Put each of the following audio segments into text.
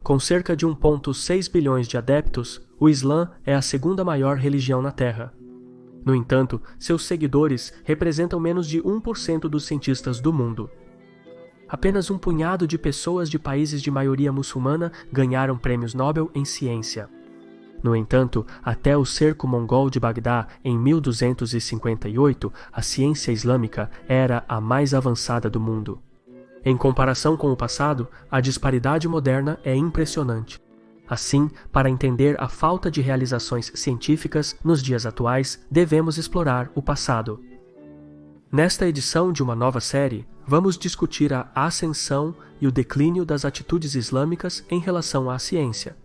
Com cerca de 1,6 bilhões de adeptos, o Islã é a segunda maior religião na Terra. No entanto, seus seguidores representam menos de 1% dos cientistas do mundo. Apenas um punhado de pessoas de países de maioria muçulmana ganharam prêmios Nobel em ciência. No entanto, até o cerco mongol de Bagdá em 1258, a ciência islâmica era a mais avançada do mundo. Em comparação com o passado, a disparidade moderna é impressionante. Assim, para entender a falta de realizações científicas nos dias atuais, devemos explorar o passado. Nesta edição de uma nova série, vamos discutir a ascensão e o declínio das atitudes islâmicas em relação à ciência.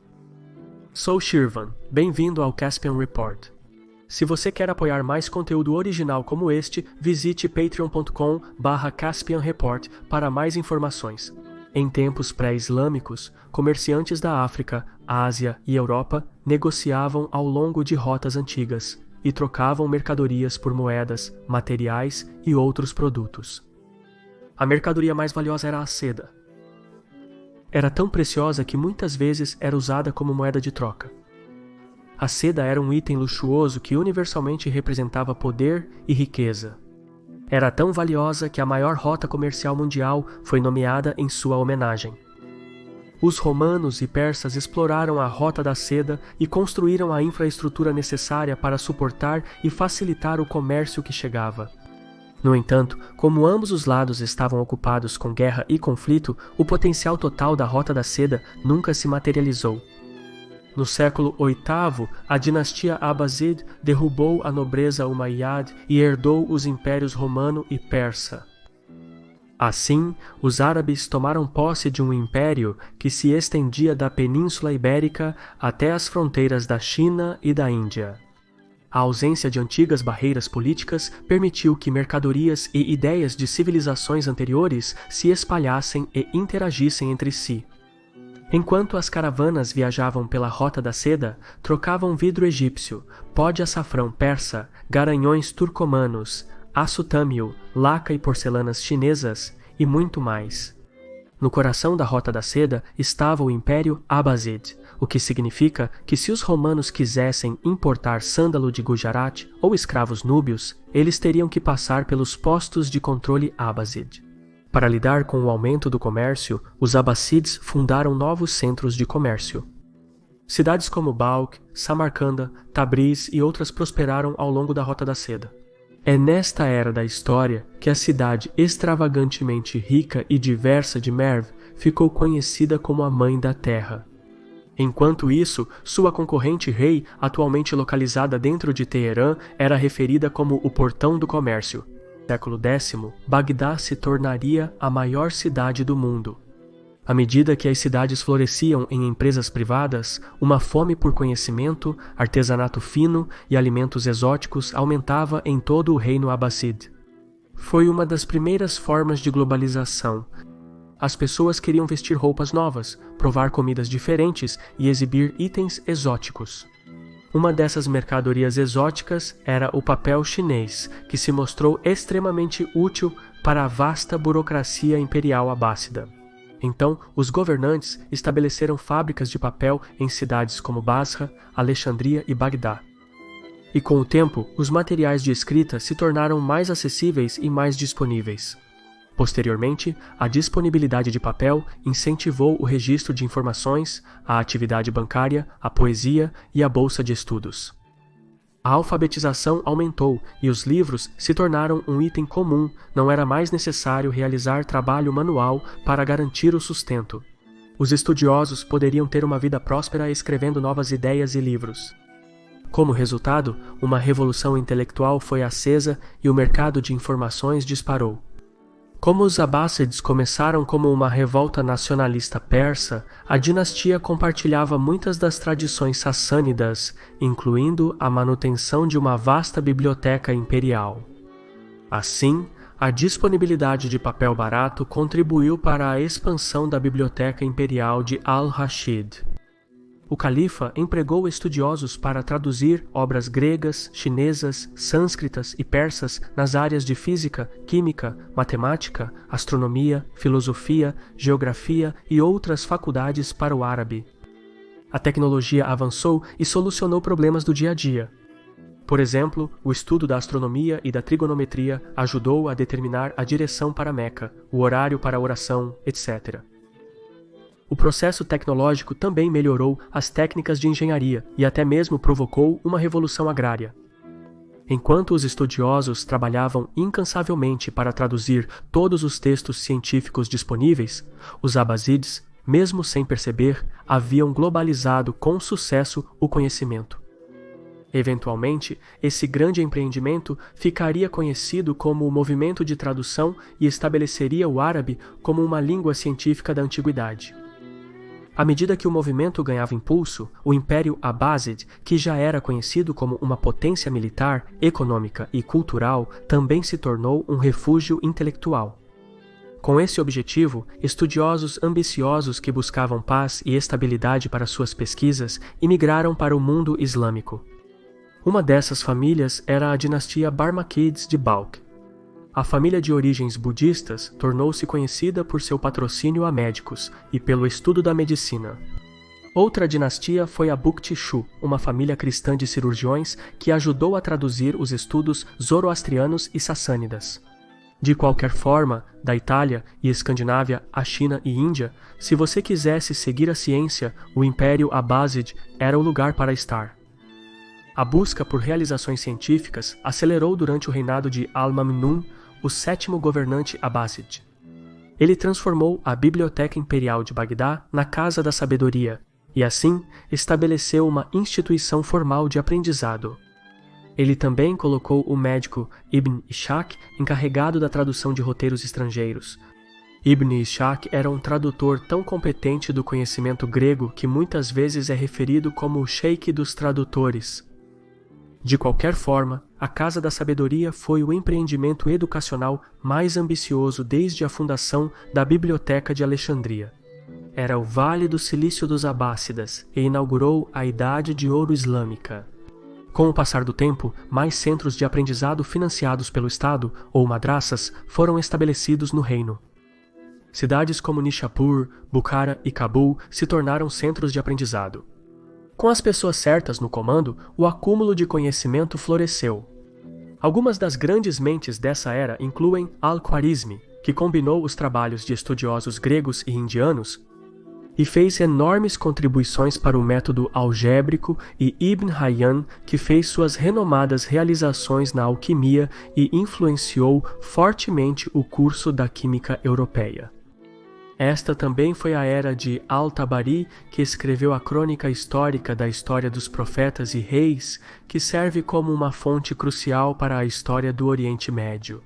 Sou Shirvan, bem-vindo ao Caspian Report. Se você quer apoiar mais conteúdo original como este, visite patreon.com/Caspian Report para mais informações. Em tempos pré-islâmicos, comerciantes da África, Ásia e Europa negociavam ao longo de rotas antigas e trocavam mercadorias por moedas, materiais e outros produtos. A mercadoria mais valiosa era a seda. Era tão preciosa que muitas vezes era usada como moeda de troca. A seda era um item luxuoso que universalmente representava poder e riqueza. Era tão valiosa que a maior rota comercial mundial foi nomeada em sua homenagem. Os romanos e persas exploraram a rota da seda e construíram a infraestrutura necessária para suportar e facilitar o comércio que chegava. No entanto, como ambos os lados estavam ocupados com guerra e conflito, o potencial total da Rota da Seda nunca se materializou. No século VIII, a dinastia Abbaside derrubou a nobreza Umayyad e herdou os impérios romano e persa. Assim, os árabes tomaram posse de um império que se estendia da Península Ibérica até as fronteiras da China e da Índia. A ausência de antigas barreiras políticas permitiu que mercadorias e ideias de civilizações anteriores se espalhassem e interagissem entre si. Enquanto as caravanas viajavam pela Rota da Seda, trocavam vidro egípcio, pó de açafrão persa, garanhões turcomanos, aço tâmil, laca e porcelanas chinesas e muito mais. No coração da Rota da Seda estava o Império Abbaside, o que significa que se os romanos quisessem importar sândalo de Gujarat ou escravos núbios, eles teriam que passar pelos postos de controle Abbaside. Para lidar com o aumento do comércio, os Abbasides fundaram novos centros de comércio. Cidades como Balkh, Samarcanda, Tabriz e outras prosperaram ao longo da Rota da Seda. É nesta era da história que a cidade extravagantemente rica e diversa de Merv ficou conhecida como a Mãe da Terra. Enquanto isso, sua concorrente Rei, atualmente localizada dentro de Teherã, era referida como o Portão do Comércio. No século X, Bagdá se tornaria a maior cidade do mundo. À medida que as cidades floresciam em empresas privadas, uma fome por conhecimento, artesanato fino e alimentos exóticos aumentava em todo o reino Abbaside. Foi uma das primeiras formas de globalização. As pessoas queriam vestir roupas novas, provar comidas diferentes e exibir itens exóticos. Uma dessas mercadorias exóticas era o papel chinês, que se mostrou extremamente útil para a vasta burocracia imperial abássida. Então, os governantes estabeleceram fábricas de papel em cidades como Basra, Alexandria e Bagdá. E com o tempo, os materiais de escrita se tornaram mais acessíveis e mais disponíveis. Posteriormente, a disponibilidade de papel incentivou o registro de informações, a atividade bancária, a poesia e a bolsa de estudos. A alfabetização aumentou e os livros se tornaram um item comum, não era mais necessário realizar trabalho manual para garantir o sustento. Os estudiosos poderiam ter uma vida próspera escrevendo novas ideias e livros. Como resultado, uma revolução intelectual foi acesa e o mercado de informações disparou. Como os Abbássides começaram como uma revolta nacionalista persa, a dinastia compartilhava muitas das tradições sassânidas, incluindo a manutenção de uma vasta biblioteca imperial. Assim, a disponibilidade de papel barato contribuiu para a expansão da biblioteca imperial de Al-Rashid. o califa empregou estudiosos para traduzir obras gregas, chinesas, sânscritas e persas nas áreas de física, química, matemática, astronomia, filosofia, geografia e outras faculdades para o árabe. A tecnologia avançou e solucionou problemas do dia a dia. Por exemplo, o estudo da astronomia e da trigonometria ajudou a determinar a direção para Meca, o horário para a oração, etc. O processo tecnológico também melhorou as técnicas de engenharia e até mesmo provocou uma revolução agrária. Enquanto os estudiosos trabalhavam incansavelmente para traduzir todos os textos científicos disponíveis, os abásides, mesmo sem perceber, haviam globalizado com sucesso o conhecimento. Eventualmente, esse grande empreendimento ficaria conhecido como o movimento de tradução e estabeleceria o árabe como uma língua científica da antiguidade. À medida que o movimento ganhava impulso, o Império Abáside, que já era conhecido como uma potência militar, econômica e cultural, também se tornou um refúgio intelectual. Com esse objetivo, estudiosos ambiciosos que buscavam paz e estabilidade para suas pesquisas imigraram para o mundo islâmico. Uma dessas famílias era a dinastia Barmaquides de Balkh. A família de origens budistas tornou-se conhecida por seu patrocínio a médicos e pelo estudo da medicina. Outra dinastia foi a Bukti Shu, uma família cristã de cirurgiões que ajudou a traduzir os estudos zoroastrianos e sassânidas. De qualquer forma, da Itália e Escandinávia à China e Índia, se você quisesse seguir a ciência, o Império Abáside era o lugar para estar. A busca por realizações científicas acelerou durante o reinado de Al-Mamnun, o sétimo governante abásside. Ele transformou a Biblioteca Imperial de Bagdá na Casa da Sabedoria e, assim, estabeleceu uma instituição formal de aprendizado. Ele também colocou o médico Ibn Ishaq encarregado da tradução de roteiros estrangeiros. Ibn Ishaq era um tradutor tão competente do conhecimento grego que muitas vezes é referido como o sheik dos tradutores. De qualquer forma, a Casa da Sabedoria foi o empreendimento educacional mais ambicioso desde a fundação da Biblioteca de Alexandria. Era o Vale do Silício dos Abássidas e inaugurou a Idade de Ouro Islâmica. Com o passar do tempo, mais centros de aprendizado financiados pelo Estado, ou madraças, foram estabelecidos no reino. Cidades como Nishapur, Bukhara e Cabul se tornaram centros de aprendizado. Com as pessoas certas no comando, o acúmulo de conhecimento floresceu. Algumas das grandes mentes dessa era incluem Al-Khwarizmi, que combinou os trabalhos de estudiosos gregos e indianos e fez enormes contribuições para o método algébrico, e Ibn Hayyan, que fez suas renomadas realizações na alquimia e influenciou fortemente o curso da química europeia. Esta também foi a era de Al-Tabari, que escreveu a crônica histórica da história dos profetas e reis, que serve como uma fonte crucial para a história do Oriente Médio.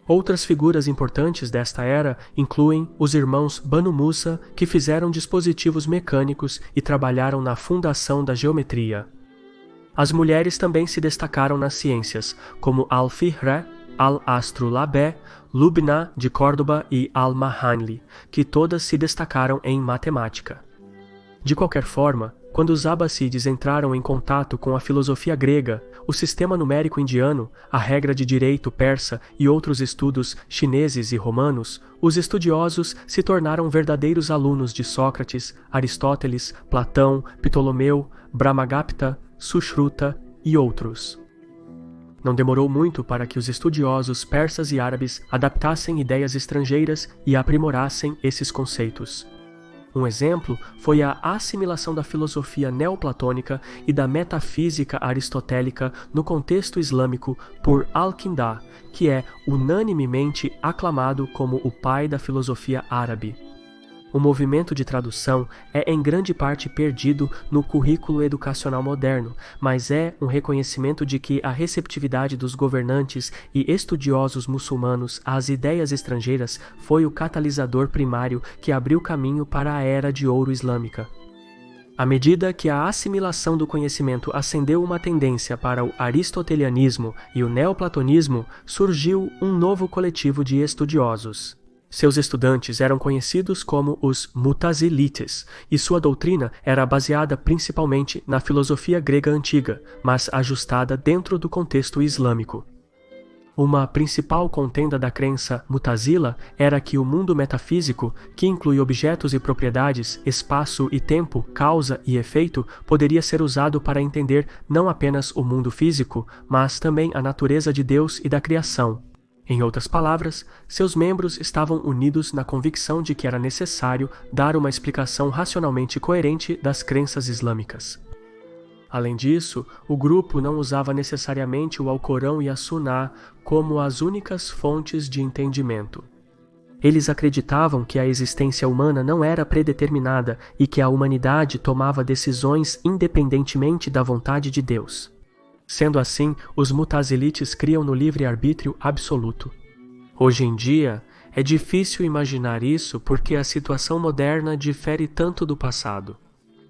Outras figuras importantes desta era incluem os irmãos Banu Musa, que fizeram dispositivos mecânicos e trabalharam na fundação da geometria. As mulheres também se destacaram nas ciências, como Al-Fihra, Al-Astrolabé, Lubna de Córdoba e Al-Mahanli, que todas se destacaram em matemática. De qualquer forma, quando os abássides entraram em contato com a filosofia grega, o sistema numérico indiano, a regra de direito persa e outros estudos chineses e romanos, os estudiosos se tornaram verdadeiros alunos de Sócrates, Aristóteles, Platão, Ptolomeu, Brahmagupta, Sushruta e outros. Não demorou muito para que os estudiosos persas e árabes adaptassem ideias estrangeiras e aprimorassem esses conceitos. Um exemplo foi a assimilação da filosofia neoplatônica e da metafísica aristotélica no contexto islâmico por Al-Kindá, que é unanimemente aclamado como o pai da filosofia árabe. O movimento de tradução é em grande parte perdido no currículo educacional moderno, mas é um reconhecimento de que a receptividade dos governantes e estudiosos muçulmanos às ideias estrangeiras foi o catalisador primário que abriu caminho para a Era de Ouro Islâmica. À medida que a assimilação do conhecimento acendeu uma tendência para o aristotelianismo e o neoplatonismo, surgiu um novo coletivo de estudiosos. Seus estudantes eram conhecidos como os Mutazilites, e sua doutrina era baseada principalmente na filosofia grega antiga, mas ajustada dentro do contexto islâmico. Uma principal contenda da crença Mutazila era que o mundo metafísico, que inclui objetos e propriedades, espaço e tempo, causa e efeito, poderia ser usado para entender não apenas o mundo físico, mas também a natureza de Deus e da criação. Em outras palavras, seus membros estavam unidos na convicção de que era necessário dar uma explicação racionalmente coerente das crenças islâmicas. Além disso, o grupo não usava necessariamente o Alcorão e a Suná como as únicas fontes de entendimento. Eles acreditavam que a existência humana não era predeterminada e que a humanidade tomava decisões independentemente da vontade de Deus. Sendo assim, os Mutazilites criam no livre-arbítrio absoluto. Hoje em dia, é difícil imaginar isso porque a situação moderna difere tanto do passado.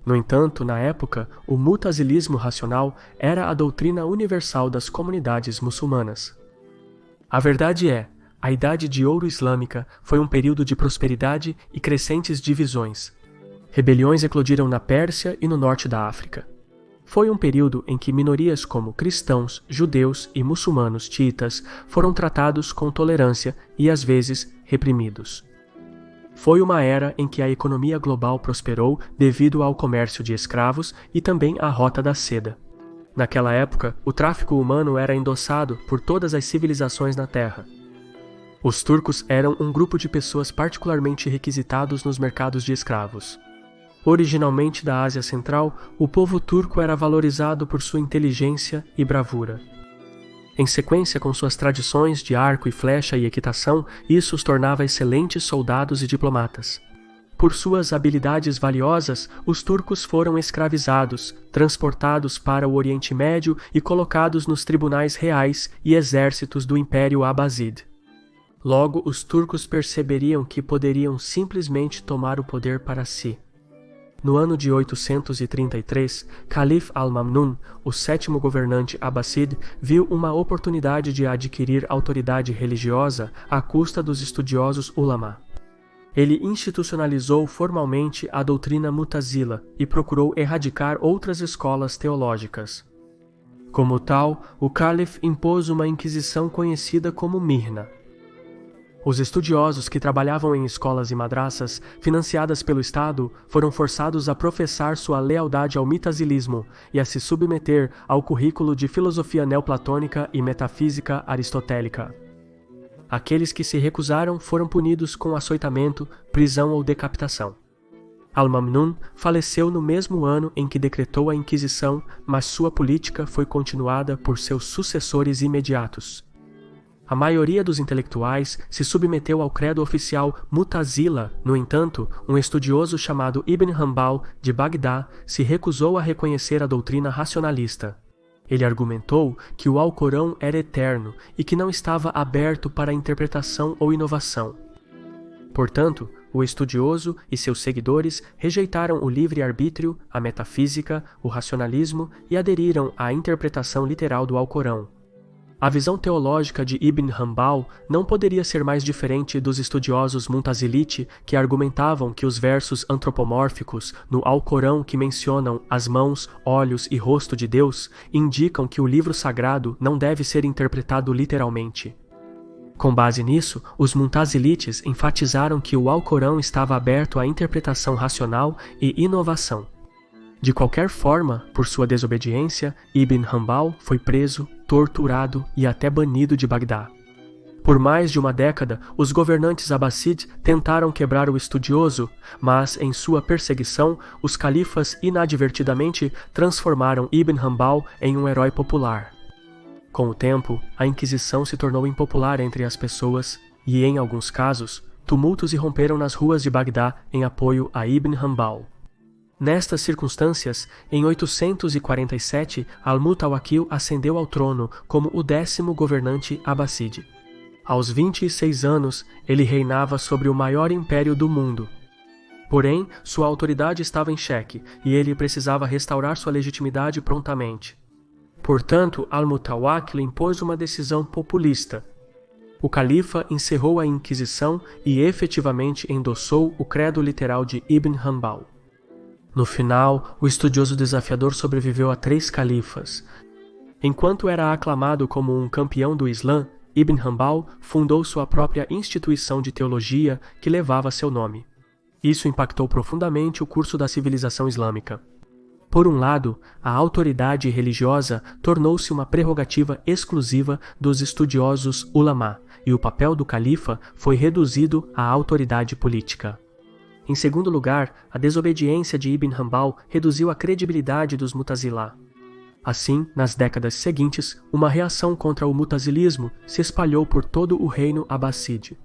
No entanto, na época, o mutazilismo racional era a doutrina universal das comunidades muçulmanas. A verdade é, a Idade de Ouro Islâmica foi um período de prosperidade e crescentes divisões. Rebeliões eclodiram na Pérsia e no norte da África. Foi um período em que minorias como cristãos, judeus e muçulmanos xiitas foram tratados com tolerância e, às vezes, reprimidos. Foi uma era em que a economia global prosperou devido ao comércio de escravos e também à Rota da Seda. Naquela época, o tráfico humano era endossado por todas as civilizações na Terra. Os turcos eram um grupo de pessoas particularmente requisitados nos mercados de escravos. Originalmente da Ásia Central, o povo turco era valorizado por sua inteligência e bravura. Em sequência com suas tradições de arco e flecha e equitação, isso os tornava excelentes soldados e diplomatas. Por suas habilidades valiosas, os turcos foram escravizados, transportados para o Oriente Médio e colocados nos tribunais reais e exércitos do Império Abásside. Logo, os turcos perceberiam que poderiam simplesmente tomar o poder para si. No ano de 833, Calif al-Mamnun, o sétimo governante abásside, viu uma oportunidade de adquirir autoridade religiosa à custa dos estudiosos ulama. Ele institucionalizou formalmente a doutrina Mutazila e procurou erradicar outras escolas teológicas. Como tal, o calife impôs uma inquisição conhecida como Mirna. Os estudiosos que trabalhavam em escolas e madraças, financiadas pelo Estado, foram forçados a professar sua lealdade ao mitazilismo e a se submeter ao currículo de filosofia neoplatônica e metafísica aristotélica. Aqueles que se recusaram foram punidos com açoitamento, prisão ou decapitação. Al-Mamnun faleceu no mesmo ano em que decretou a Inquisição, mas sua política foi continuada por seus sucessores imediatos. A maioria dos intelectuais se submeteu ao credo oficial Mutazila. No entanto, um estudioso chamado Ibn Hanbal, de Bagdá, se recusou a reconhecer a doutrina racionalista. Ele argumentou que o Alcorão era eterno e que não estava aberto para interpretação ou inovação. Portanto, o estudioso e seus seguidores rejeitaram o livre-arbítrio, a metafísica, o racionalismo e aderiram à interpretação literal do Alcorão. A visão teológica de Ibn Hanbal não poderia ser mais diferente dos estudiosos Mu'tazilite que argumentavam que os versos antropomórficos no Alcorão que mencionam as mãos, olhos e rosto de Deus indicam que o livro sagrado não deve ser interpretado literalmente. Com base nisso, os Mu'tazilites enfatizaram que o Alcorão estava aberto à interpretação racional e inovação. De qualquer forma, por sua desobediência, Ibn Hanbal foi preso, torturado e até banido de Bagdá. Por mais de uma década, os governantes abássides tentaram quebrar o estudioso, mas em sua perseguição, os califas inadvertidamente transformaram Ibn Hanbal em um herói popular. Com o tempo, a Inquisição se tornou impopular entre as pessoas e, em alguns casos, tumultos irromperam nas ruas de Bagdá em apoio a Ibn Hanbal. Nestas circunstâncias, em 847, Al-Mutawakkil ascendeu ao trono como o 10º governante abásside. Aos 26 anos, ele reinava sobre o maior império do mundo. Porém, sua autoridade estava em xeque e ele precisava restaurar sua legitimidade prontamente. Portanto, Al-Mutawakkil impôs uma decisão populista. O califa encerrou a Inquisição e efetivamente endossou o credo literal de Ibn Hanbal. No final, o estudioso desafiador sobreviveu a 3 califas. Enquanto era aclamado como um campeão do Islã, Ibn Hanbal fundou sua própria instituição de teologia que levava seu nome. Isso impactou profundamente o curso da civilização islâmica. Por um lado, a autoridade religiosa tornou-se uma prerrogativa exclusiva dos estudiosos ulama, e o papel do califa foi reduzido à autoridade política. Em segundo lugar, a desobediência de Ibn Hanbal reduziu a credibilidade dos Mutazilá. Assim, nas décadas seguintes, uma reação contra o mutazilismo se espalhou por todo o reino abásside.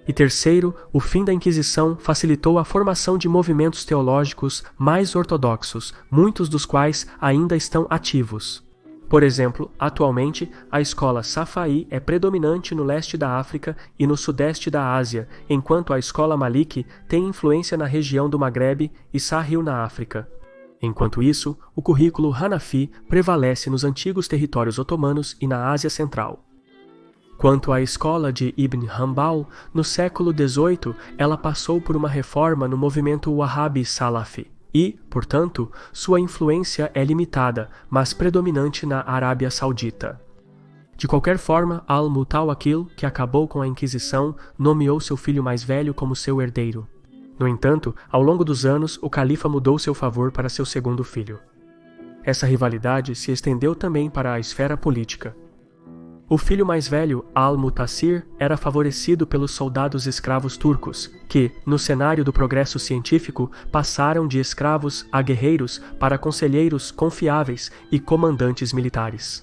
E terceiro, o fim da Inquisição facilitou a formação de movimentos teológicos mais ortodoxos, muitos dos quais ainda estão ativos. Por exemplo, atualmente, a escola Safaí é predominante no leste da África e no sudeste da Ásia, enquanto a escola Maliki tem influência na região do Maghreb e Sahel na África. Enquanto isso, o currículo Hanafi prevalece nos antigos territórios otomanos e na Ásia Central. Quanto à escola de Ibn Hanbal, no século XVIII, ela passou por uma reforma no movimento Wahhabi Salafi. E, portanto, sua influência é limitada, mas predominante na Arábia Saudita. De qualquer forma, Al-Mutawakkil, que acabou com a Inquisição, nomeou seu filho mais velho como seu herdeiro. No entanto, ao longo dos anos, o califa mudou seu favor para seu segundo filho. Essa rivalidade se estendeu também para a esfera política. O filho mais velho, Al-Mutassir, era favorecido pelos soldados escravos turcos, que, no cenário do progresso científico, passaram de escravos a guerreiros para conselheiros confiáveis e comandantes militares.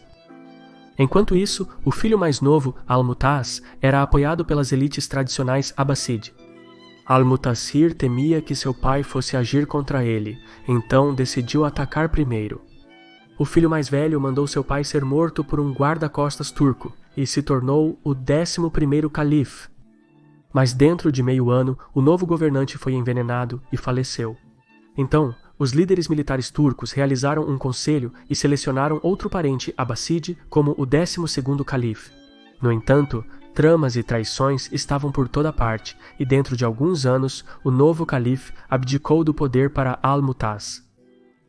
Enquanto isso, o filho mais novo, Al-Mutaz, era apoiado pelas elites tradicionais Abbasside. Al-Mutassir temia que seu pai fosse agir contra ele, então decidiu atacar primeiro. O filho mais velho mandou seu pai ser morto por um guarda-costas turco e se tornou o 11º califa. Mas dentro de meio ano, o novo governante foi envenenado e faleceu. Então, os líderes militares turcos realizaram um conselho e selecionaram outro parente Abbasside como o 12º califa. No entanto, tramas e traições estavam por toda parte e dentro de alguns anos, o novo califa abdicou do poder para Al-Mutaz.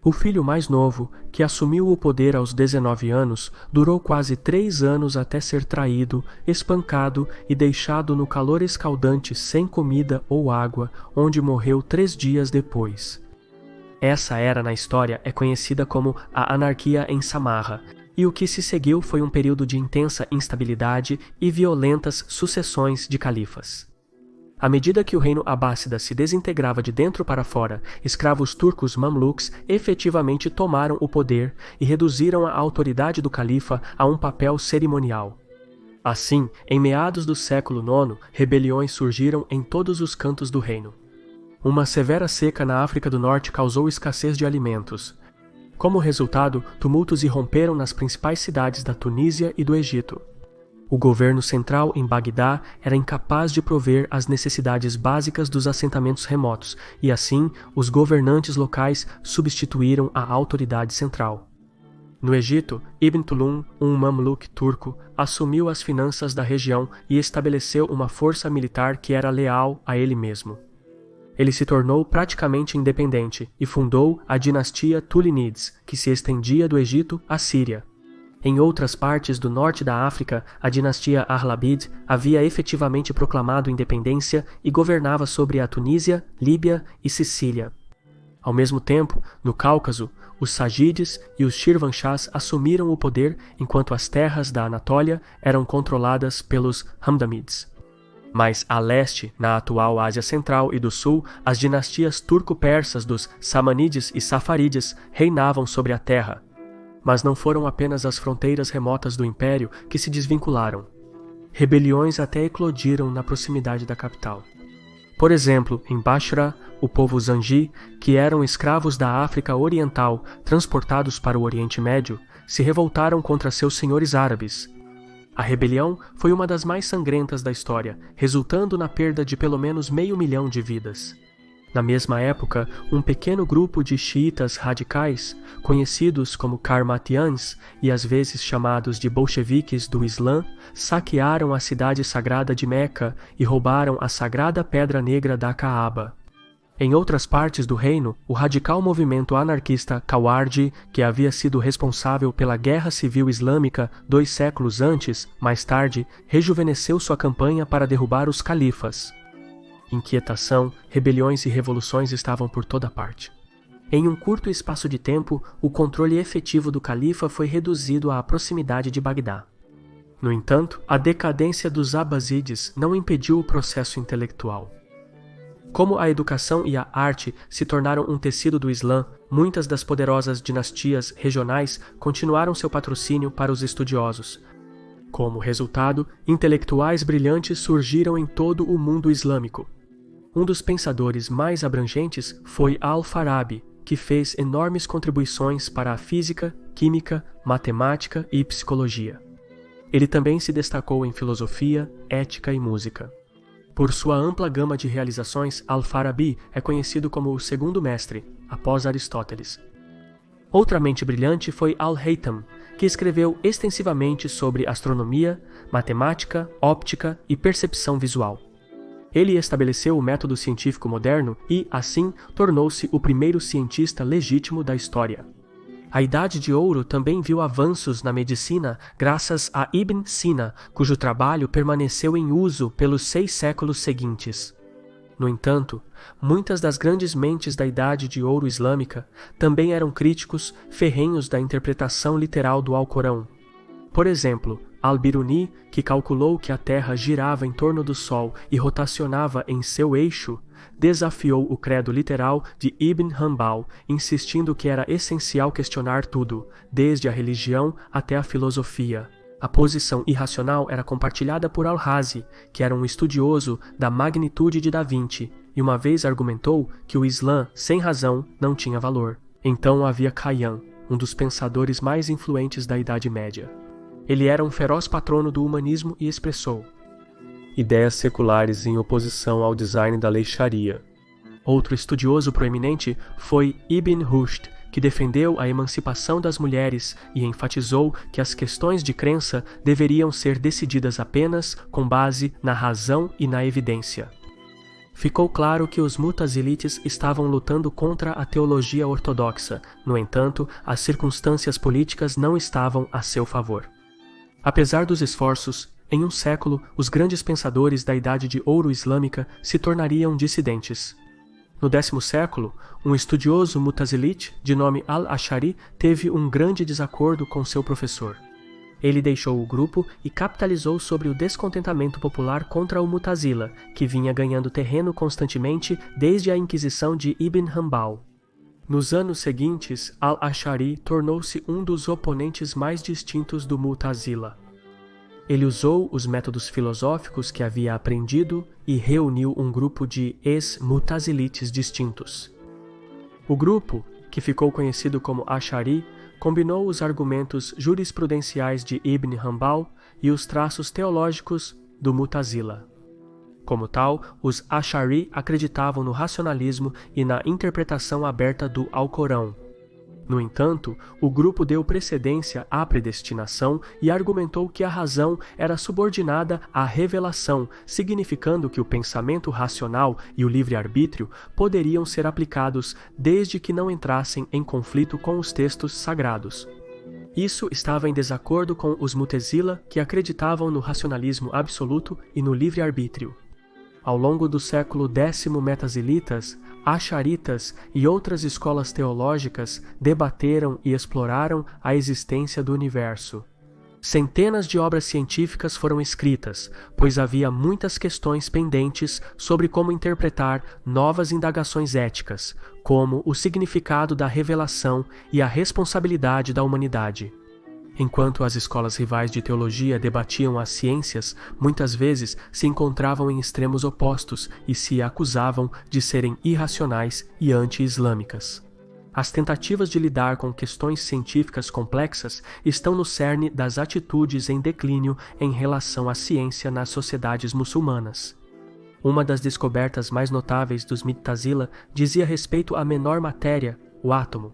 O filho mais novo, que assumiu o poder aos 19 anos, durou quase 3 anos até ser traído, espancado e deixado no calor escaldante sem comida ou água, onde morreu 3 dias depois. Essa era na história é conhecida como a anarquia em Samarra, e o que se seguiu foi um período de intensa instabilidade e violentas sucessões de califas. À medida que o reino abássida se desintegrava de dentro para fora, escravos turcos mamluks efetivamente tomaram o poder e reduziram a autoridade do califa a um papel cerimonial. Assim, em meados do século IX, rebeliões surgiram em todos os cantos do reino. Uma severa seca na África do Norte causou escassez de alimentos. Como resultado, tumultos irromperam nas principais cidades da Tunísia e do Egito. O governo central em Bagdá era incapaz de prover as necessidades básicas dos assentamentos remotos, e assim os governantes locais substituíram a autoridade central. No Egito, Ibn Tulun, um mamluk turco, assumiu as finanças da região e estabeleceu uma força militar que era leal a ele mesmo. Ele se tornou praticamente independente e fundou a dinastia Tulinides, que se estendia do Egito à Síria. Em outras partes do norte da África, a dinastia Arlabid havia efetivamente proclamado independência e governava sobre a Tunísia, Líbia e Sicília. Ao mesmo tempo, no Cáucaso, os Sagides e os Shirvanshahs assumiram o poder enquanto as terras da Anatólia eram controladas pelos Hamdanids. Mais a leste, na atual Ásia Central e do Sul, as dinastias turco-persas dos Samanides e Safarídeis reinavam sobre a terra. Mas não foram apenas as fronteiras remotas do império que se desvincularam. Rebeliões até eclodiram na proximidade da capital. Por exemplo, em Bashra, o povo Zanji, que eram escravos da África Oriental transportados para o Oriente Médio, se revoltaram contra seus senhores árabes. A rebelião foi uma das mais sangrentas da história, resultando na perda de pelo menos 500 mil de vidas. Na mesma época, um pequeno grupo de xiitas radicais, conhecidos como Karmatians e às vezes chamados de bolcheviques do Islã, saquearam a cidade sagrada de Meca e roubaram a sagrada pedra negra da Kaaba. Em outras partes do reino, o radical movimento anarquista Khawarij, que havia sido responsável pela Guerra Civil Islâmica 2 séculos antes, mais tarde, rejuvenesceu sua campanha para derrubar os califas. Inquietação, rebeliões e revoluções estavam por toda parte. Em um curto espaço de tempo, o controle efetivo do califa foi reduzido à proximidade de Bagdá. No entanto, a decadência dos abásides não impediu o processo intelectual. Como a educação e a arte se tornaram um tecido do Islã, muitas das poderosas dinastias regionais continuaram seu patrocínio para os estudiosos. Como resultado, intelectuais brilhantes surgiram em todo o mundo islâmico. Um dos pensadores mais abrangentes foi Al-Farabi, que fez enormes contribuições para a física, química, matemática e psicologia. Ele também se destacou em filosofia, ética e música. Por sua ampla gama de realizações, Al-Farabi é conhecido como o segundo mestre, após Aristóteles. Outra mente brilhante foi Al-Haytham, que escreveu extensivamente sobre astronomia, matemática, óptica e percepção visual. Ele estabeleceu o método científico moderno e, assim, tornou-se o primeiro cientista legítimo da história. A Idade de Ouro também viu avanços na medicina graças a Ibn Sina, cujo trabalho permaneceu em uso pelos 6 séculos seguintes. No entanto, muitas das grandes mentes da Idade de Ouro islâmica também eram críticos ferrenhos da interpretação literal do Alcorão. Por exemplo, Al-Biruni, que calculou que a Terra girava em torno do Sol e rotacionava em seu eixo, desafiou o credo literal de Ibn Hanbal, insistindo que era essencial questionar tudo, desde a religião até a filosofia. A posição irracional era compartilhada por Al-Razi, que era um estudioso da magnitude de Da Vinci, e uma vez argumentou que o Islã, sem razão, não tinha valor. Então havia Khayyam, um dos pensadores mais influentes da Idade Média. Ele era um feroz patrono do humanismo e expressou ideias seculares em oposição ao design da lei Sharia. Outro estudioso proeminente foi Ibn Rushd, que defendeu a emancipação das mulheres e enfatizou que as questões de crença deveriam ser decididas apenas com base na razão e na evidência. Ficou claro que os Mutazilites estavam lutando contra a teologia ortodoxa, no entanto, as circunstâncias políticas não estavam a seu favor. Apesar dos esforços, em um século, os grandes pensadores da Idade de Ouro islâmica se tornariam dissidentes. No 10º século, um estudioso mutazilite de nome Al-Ash'ari teve um grande desacordo com seu professor. Ele deixou o grupo e capitalizou sobre o descontentamento popular contra o Mutazila, que vinha ganhando terreno constantemente desde a Inquisição de Ibn Hanbal. Nos anos seguintes, Al-Ash'ari tornou-se um dos oponentes mais distintos do Mutazila. Ele usou os métodos filosóficos que havia aprendido e reuniu um grupo de ex-Mutazilites distintos. O grupo, que ficou conhecido como Ash'ari, combinou os argumentos jurisprudenciais de Ibn Hanbal e os traços teológicos do Mutazila. Como tal, os Ash'ari acreditavam no racionalismo e na interpretação aberta do Alcorão. No entanto, o grupo deu precedência à predestinação e argumentou que a razão era subordinada à revelação, significando que o pensamento racional e o livre-arbítrio poderiam ser aplicados desde que não entrassem em conflito com os textos sagrados. Isso estava em desacordo com os Mutazila, que acreditavam no racionalismo absoluto e no livre-arbítrio. Ao longo do século X Metazilitas, Ash'aritas e outras escolas teológicas debateram e exploraram a existência do universo. Centenas de obras científicas foram escritas, pois havia muitas questões pendentes sobre como interpretar novas indagações éticas, como o significado da revelação e a responsabilidade da humanidade. Enquanto as escolas rivais de teologia debatiam as ciências, muitas vezes se encontravam em extremos opostos e se acusavam de serem irracionais e anti-islâmicas. As tentativas de lidar com questões científicas complexas estão no cerne das atitudes em declínio em relação à ciência nas sociedades muçulmanas. Uma das descobertas mais notáveis dos Mictazila dizia respeito à menor matéria, o átomo.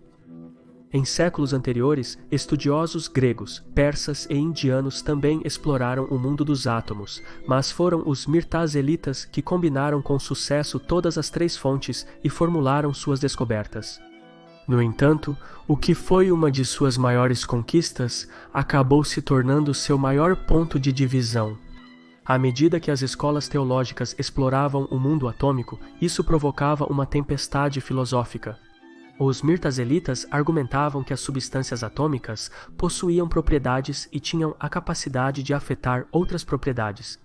Em séculos anteriores, estudiosos gregos, persas e indianos também exploraram o mundo dos átomos, mas foram os Mirtazelitas que combinaram com sucesso todas as três fontes e formularam suas descobertas. No entanto, o que foi uma de suas maiores conquistas acabou se tornando seu maior ponto de divisão. À medida que as escolas teológicas exploravam o mundo atômico, isso provocava uma tempestade filosófica. Os Mirtazelitas argumentavam que as substâncias atômicas possuíam propriedades e tinham a capacidade de afetar outras propriedades.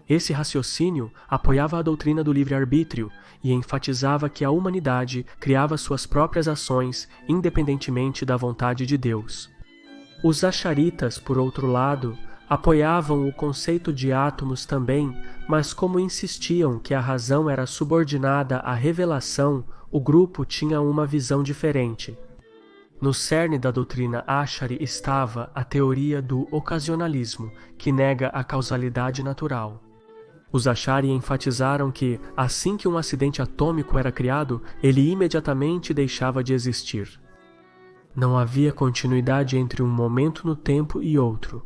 Esse raciocínio apoiava a doutrina do livre-arbítrio e enfatizava que a humanidade criava suas próprias ações independentemente da vontade de Deus. Os Asharitas, por outro lado, apoiavam o conceito de átomos também, mas como insistiam que a razão era subordinada à revelação, o grupo tinha uma visão diferente. No cerne da doutrina Ashari estava a teoria do ocasionalismo, que nega a causalidade natural. Os Ashari enfatizaram que, assim que um acidente atômico era criado, ele imediatamente deixava de existir. Não havia continuidade entre um momento no tempo e outro.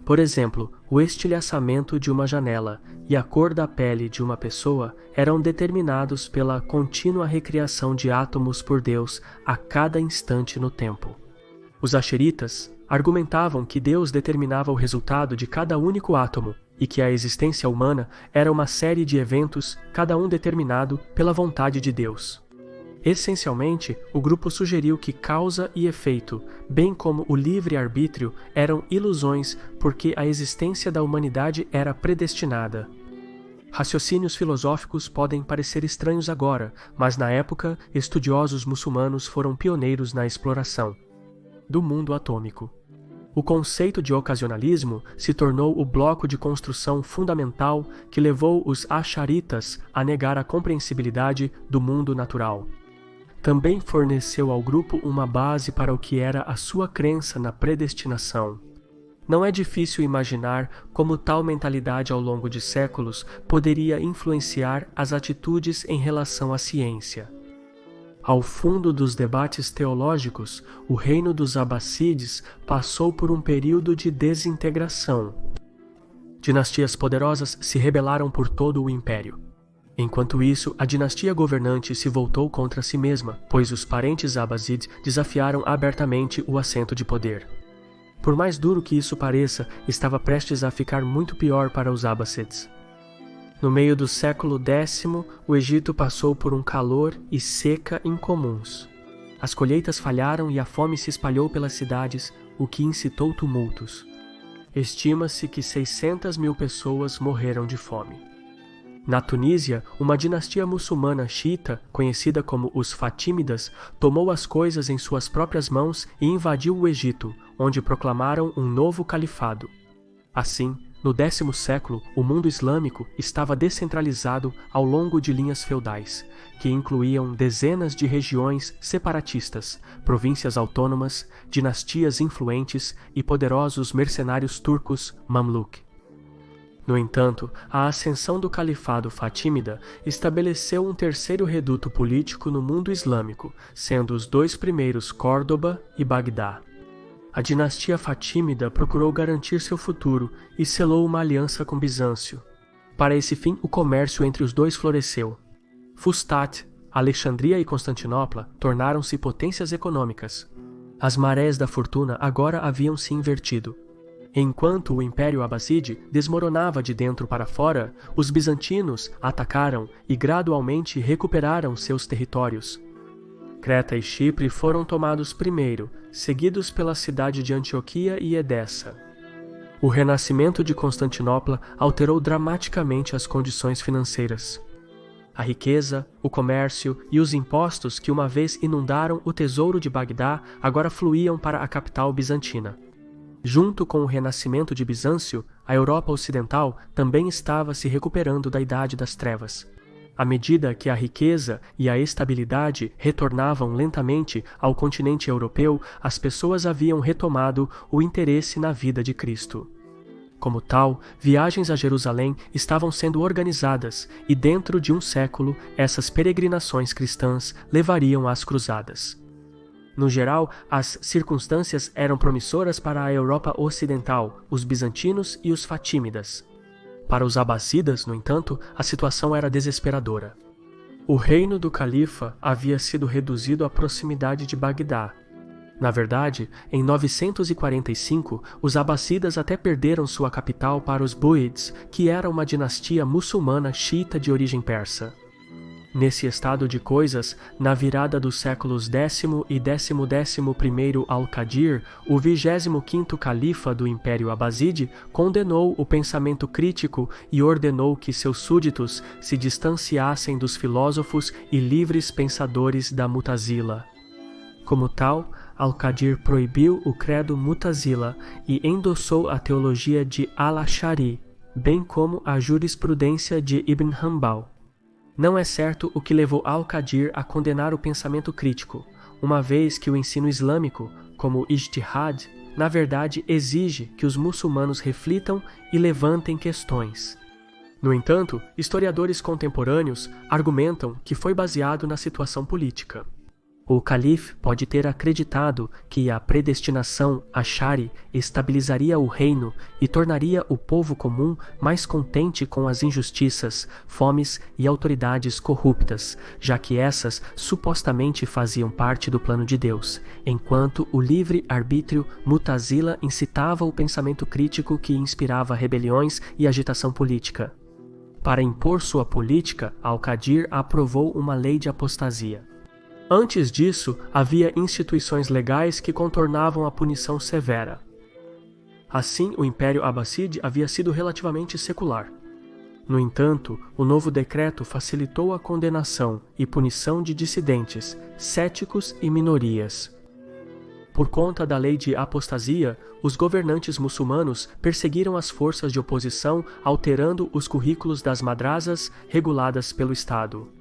Por exemplo, o estilhaçamento de uma janela e a cor da pele de uma pessoa eram determinados pela contínua recriação de átomos por Deus a cada instante no tempo. Os Asheritas argumentavam que Deus determinava o resultado de cada único átomo e que a existência humana era uma série de eventos, cada um determinado pela vontade de Deus. Essencialmente, o grupo sugeriu que causa e efeito, bem como o livre-arbítrio, eram ilusões porque a existência da humanidade era predestinada. Raciocínios filosóficos podem parecer estranhos agora, mas na época, estudiosos muçulmanos foram pioneiros na exploração do mundo atômico. O conceito de ocasionalismo se tornou o bloco de construção fundamental que levou os Asharitas a negar a compreensibilidade do mundo natural. Também forneceu ao grupo uma base para o que era a sua crença na predestinação. Não é difícil imaginar como tal mentalidade ao longo de séculos poderia influenciar as atitudes em relação à ciência. Ao fundo dos debates teológicos, o reino dos Abássides passou por um período de desintegração. Dinastias poderosas se rebelaram por todo o império. Enquanto isso, a dinastia governante se voltou contra si mesma, pois os parentes Abássides desafiaram abertamente o assento de poder. Por mais duro que isso pareça, estava prestes a ficar muito pior para os Abássides. No meio do século X, o Egito passou por um calor e seca incomuns. As colheitas falharam e a fome se espalhou pelas cidades, o que incitou tumultos. Estima-se que 600.000 pessoas morreram de fome. Na Tunísia, uma dinastia muçulmana xiita, conhecida como os Fatímidas, tomou as coisas em suas próprias mãos e invadiu o Egito, onde proclamaram um novo califado. Assim, no 10º século, o mundo islâmico estava descentralizado ao longo de linhas feudais, que incluíam dezenas de regiões separatistas, províncias autônomas, dinastias influentes e poderosos mercenários turcos Mamluk. No entanto, a ascensão do califado fatímida estabeleceu um terceiro reduto político no mundo islâmico, sendo os dois primeiros Córdoba e Bagdá. A dinastia fatímida procurou garantir seu futuro e selou uma aliança com Bizâncio. Para esse fim, o comércio entre os dois floresceu. Fustat, Alexandria e Constantinopla tornaram-se potências econômicas. As marés da fortuna agora haviam se invertido. Enquanto o Império Abásside desmoronava de dentro para fora, os bizantinos atacaram e gradualmente recuperaram seus territórios. Creta e Chipre foram tomados primeiro, seguidos pela cidade de Antioquia e Edessa. O renascimento de Constantinopla alterou dramaticamente as condições financeiras. A riqueza, o comércio e os impostos que uma vez inundaram o tesouro de Bagdá agora fluíam para a capital bizantina. Junto com o renascimento de Bizâncio, a Europa Ocidental também estava se recuperando da Idade das Trevas. À medida que a riqueza e a estabilidade retornavam lentamente ao continente europeu, as pessoas haviam retomado o interesse na vida de Cristo. Como tal, viagens a Jerusalém estavam sendo organizadas e dentro de um século essas peregrinações cristãs levariam às cruzadas. No geral, as circunstâncias eram promissoras para a Europa Ocidental, os bizantinos e os fatímidas. Para os abássidas, no entanto, a situação era desesperadora. O reino do califa havia sido reduzido à proximidade de Bagdá. Na verdade, em 945, os abássidas até perderam sua capital para os Buídes, que era uma dinastia muçulmana xiita de origem persa. Nesse estado de coisas, na virada dos séculos X e XI Al-Qadir, o 25º califa do Império Abásside condenou o pensamento crítico e ordenou que seus súditos se distanciassem dos filósofos e livres pensadores da Mutazila. Como tal, Al-Qadir proibiu o credo Mutazila e endossou a teologia de Al-Ash'ari, bem como a jurisprudência de Ibn Hanbal. Não é certo o que levou Al-Qadir a condenar o pensamento crítico, uma vez que o ensino islâmico, como ijtihad, na verdade exige que os muçulmanos reflitam e levantem questões. No entanto, historiadores contemporâneos argumentam que foi baseado na situação política. O calife pode ter acreditado que a predestinação Ash'ari estabilizaria o reino e tornaria o povo comum mais contente com as injustiças, fomes e autoridades corruptas, já que essas supostamente faziam parte do plano de Deus, enquanto o livre-arbítrio Mutazila incitava o pensamento crítico que inspirava rebeliões e agitação política. Para impor sua política, Al-Qadir aprovou uma lei de apostasia. Antes disso, havia instituições legais que contornavam a punição severa. Assim, o Império Abásside havia sido relativamente secular. No entanto, o novo decreto facilitou a condenação e punição de dissidentes, céticos e minorias. Por conta da lei de apostasia, os governantes muçulmanos perseguiram as forças de oposição, alterando os currículos das madrasas reguladas pelo Estado.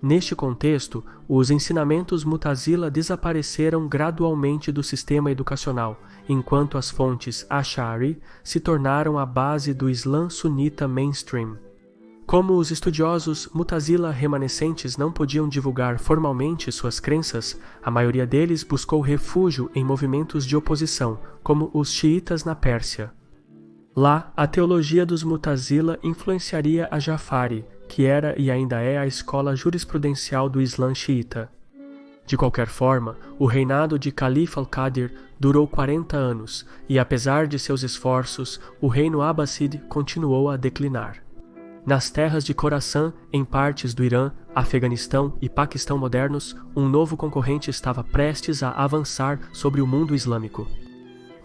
Neste contexto, os ensinamentos Mutazila desapareceram gradualmente do sistema educacional, enquanto as fontes Ash'ari se tornaram a base do Islã sunita mainstream. Como os estudiosos Mutazila remanescentes não podiam divulgar formalmente suas crenças, a maioria deles buscou refúgio em movimentos de oposição, como os xiitas na Pérsia. Lá, a teologia dos Mutazila influenciaria a Jafari, que era e ainda é a escola jurisprudencial do Islã xiita. De qualquer forma, o reinado de Califa al-Qadir durou 40 anos e, apesar de seus esforços, o reino Abásside continuou a declinar. Nas terras de Khorasan, em partes do Irã, Afeganistão e Paquistão modernos, um novo concorrente estava prestes a avançar sobre o mundo islâmico.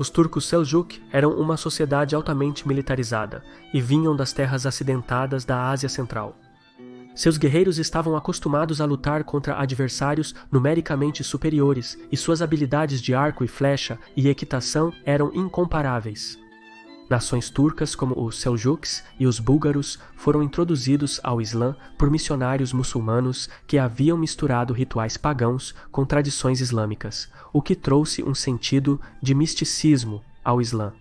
Os turcos Seljuk eram uma sociedade altamente militarizada e vinham das terras acidentadas da Ásia Central. Seus guerreiros estavam acostumados a lutar contra adversários numericamente superiores e suas habilidades de arco e flecha e equitação eram incomparáveis. Nações turcas como os Seljuks e os búlgaros foram introduzidos ao Islã por missionários muçulmanos que haviam misturado rituais pagãos com tradições islâmicas, o que trouxe um sentido de misticismo ao Islã.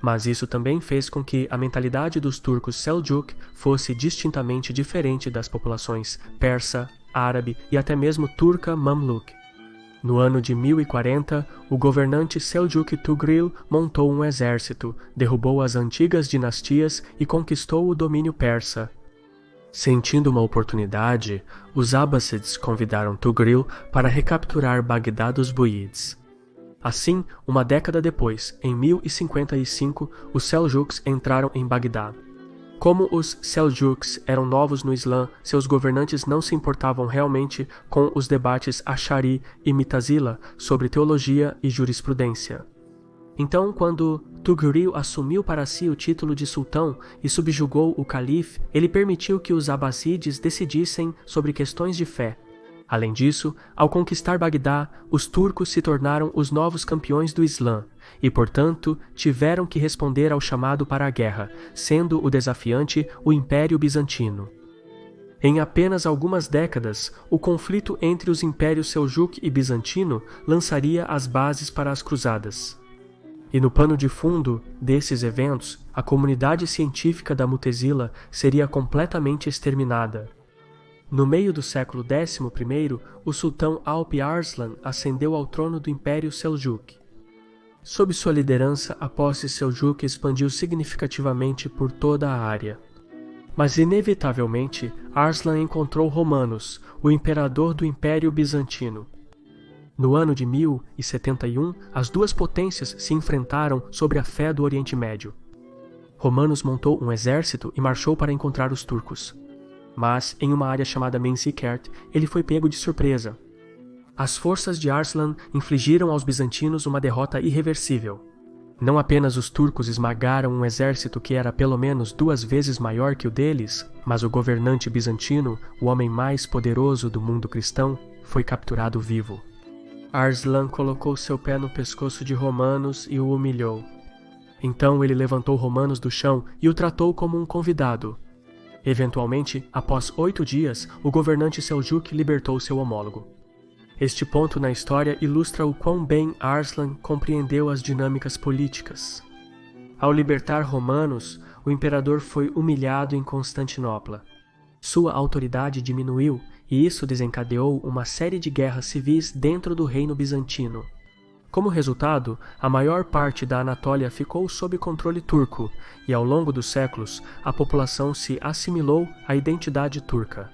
Mas isso também fez com que a mentalidade dos turcos Seljuk fosse distintamente diferente das populações persa, árabe e até mesmo turca Mamluk. No ano de 1040, o governante Seljuk Tugril montou um exército, derrubou as antigas dinastias e conquistou o domínio persa. Sentindo uma oportunidade, os Abássides convidaram Tugril para recapturar Bagdá dos Buídes. Assim, uma década depois, em 1055, os Seljuks entraram em Bagdá. Como os Seljuks eram novos no Islã, seus governantes não se importavam realmente com os debates Ash'ari e Mutazila sobre teologia e jurisprudência. Então, quando Tugril assumiu para si o título de sultão e subjugou o calife, ele permitiu que os abássides decidissem sobre questões de fé. Além disso, ao conquistar Bagdá, os turcos se tornaram os novos campeões do Islã e, portanto, tiveram que responder ao chamado para a guerra, sendo o desafiante o Império Bizantino. Em apenas algumas décadas, o conflito entre os impérios Seljuk e Bizantino lançaria as bases para as cruzadas. E no pano de fundo desses eventos, a comunidade científica da Mutezila seria completamente exterminada. No meio do século XI, o sultão Alp Arslan ascendeu ao trono do Império Seljuk. Sob sua liderança, a posse Seljuk expandiu significativamente por toda a área. Mas, inevitavelmente, Arslan encontrou Romanos, o imperador do Império Bizantino. No ano de 1071, as duas potências se enfrentaram sobre a fé do Oriente Médio. Romanos montou um exército e marchou para encontrar os turcos. Mas, em uma área chamada Mensikert, ele foi pego de surpresa. As forças de Arslan infligiram aos bizantinos uma derrota irreversível. Não apenas os turcos esmagaram um exército que era pelo menos 2 vezes maior que o deles, mas o governante bizantino, o homem mais poderoso do mundo cristão, foi capturado vivo. Arslan colocou seu pé no pescoço de Romanos e o humilhou. Então ele levantou Romanos do chão e o tratou como um convidado. Eventualmente, após 8 dias, o governante Seljuk libertou seu homólogo. Este ponto na história ilustra o quão bem Arslan compreendeu as dinâmicas políticas. Ao libertar Romanos, o imperador foi humilhado em Constantinopla. Sua autoridade diminuiu e isso desencadeou uma série de guerras civis dentro do reino bizantino. Como resultado, a maior parte da Anatólia ficou sob controle turco e, ao longo dos séculos, a população se assimilou à identidade turca.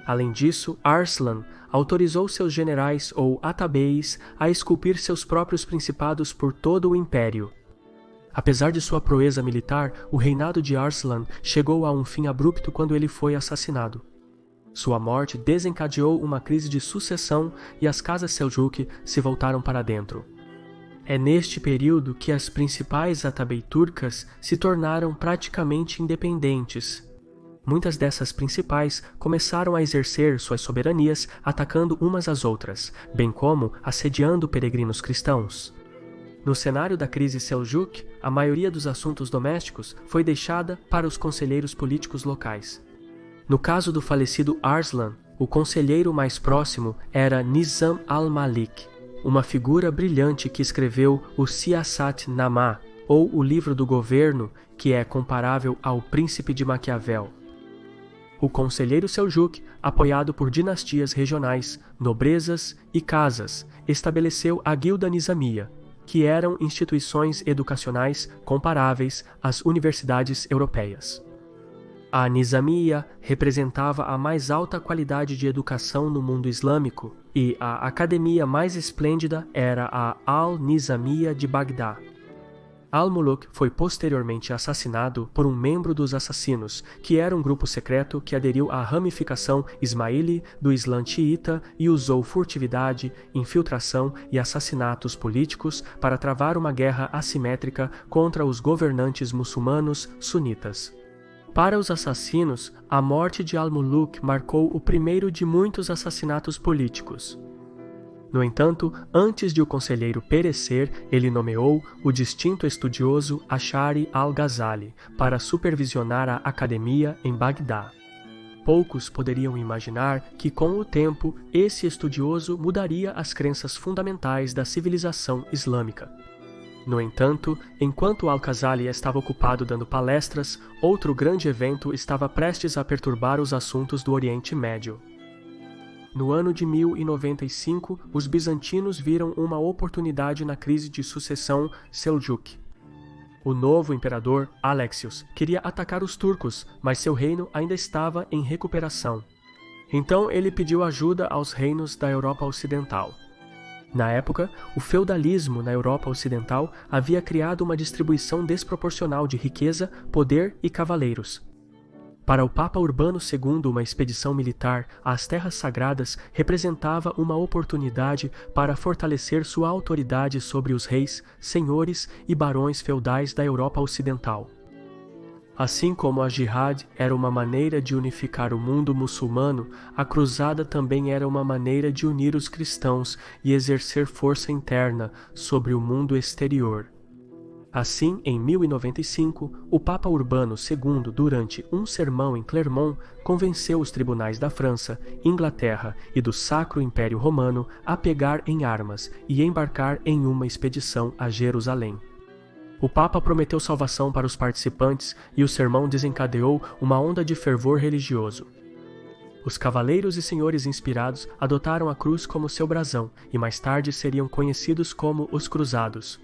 Além disso, Arslan autorizou seus generais ou atabeis a esculpir seus próprios principados por todo o império. Apesar de sua proeza militar, o reinado de Arslan chegou a um fim abrupto quando ele foi assassinado. Sua morte desencadeou uma crise de sucessão e as casas Seljuk se voltaram para dentro. É neste período que as principais atabei turcas se tornaram praticamente independentes. Muitas dessas principais começaram a exercer suas soberanias atacando umas às outras, bem como assediando peregrinos cristãos. No cenário da crise Seljuk, a maioria dos assuntos domésticos foi deixada para os conselheiros políticos locais. No caso do falecido Arslan, o conselheiro mais próximo era Nizam al-Malik, uma figura brilhante que escreveu o Siyasat-Namah, ou o livro do governo, que é comparável ao Príncipe de Maquiavel. O conselheiro Seljuk, apoiado por dinastias regionais, nobrezas e casas, estabeleceu a Guilda Nizamiya, que eram instituições educacionais comparáveis às universidades europeias. A Nizamiya representava a mais alta qualidade de educação no mundo islâmico e a academia mais esplêndida era a Al-Nizamiya de Bagdá. Al-Muluk foi posteriormente assassinado por um membro dos assassinos, que era um grupo secreto que aderiu à ramificação Ismaili do Islã xiita e usou furtividade, infiltração e assassinatos políticos para travar uma guerra assimétrica contra os governantes muçulmanos sunitas. Para os assassinos, a morte de Al-Muluk marcou o primeiro de muitos assassinatos políticos. No entanto, antes de o conselheiro perecer, ele nomeou o distinto estudioso Ash'ari al-Ghazali para supervisionar a academia em Bagdá. Poucos poderiam imaginar que, com o tempo, esse estudioso mudaria as crenças fundamentais da civilização islâmica. No entanto, enquanto al-Ghazali estava ocupado dando palestras, outro grande evento estava prestes a perturbar os assuntos do Oriente Médio. No ano de 1095, os bizantinos viram uma oportunidade na crise de sucessão Seljuk. O novo imperador, Alexios, queria atacar os turcos, mas seu reino ainda estava em recuperação. Então ele pediu ajuda aos reinos da Europa Ocidental. Na época, o feudalismo na Europa Ocidental havia criado uma distribuição desproporcional de riqueza, poder e cavaleiros. Para o Papa Urbano II, uma expedição militar às Terras Sagradas representava uma oportunidade para fortalecer sua autoridade sobre os reis, senhores e barões feudais da Europa Ocidental. Assim como a Jihad era uma maneira de unificar o mundo muçulmano, a cruzada também era uma maneira de unir os cristãos e exercer força interna sobre o mundo exterior. Assim, em 1095, o Papa Urbano II, durante um sermão em Clermont, convenceu os tribunais da França, Inglaterra e do Sacro Império Romano a pegar em armas e embarcar em uma expedição a Jerusalém. O Papa prometeu salvação para os participantes e o sermão desencadeou uma onda de fervor religioso. Os cavaleiros e senhores inspirados adotaram a cruz como seu brasão e mais tarde seriam conhecidos como os Cruzados.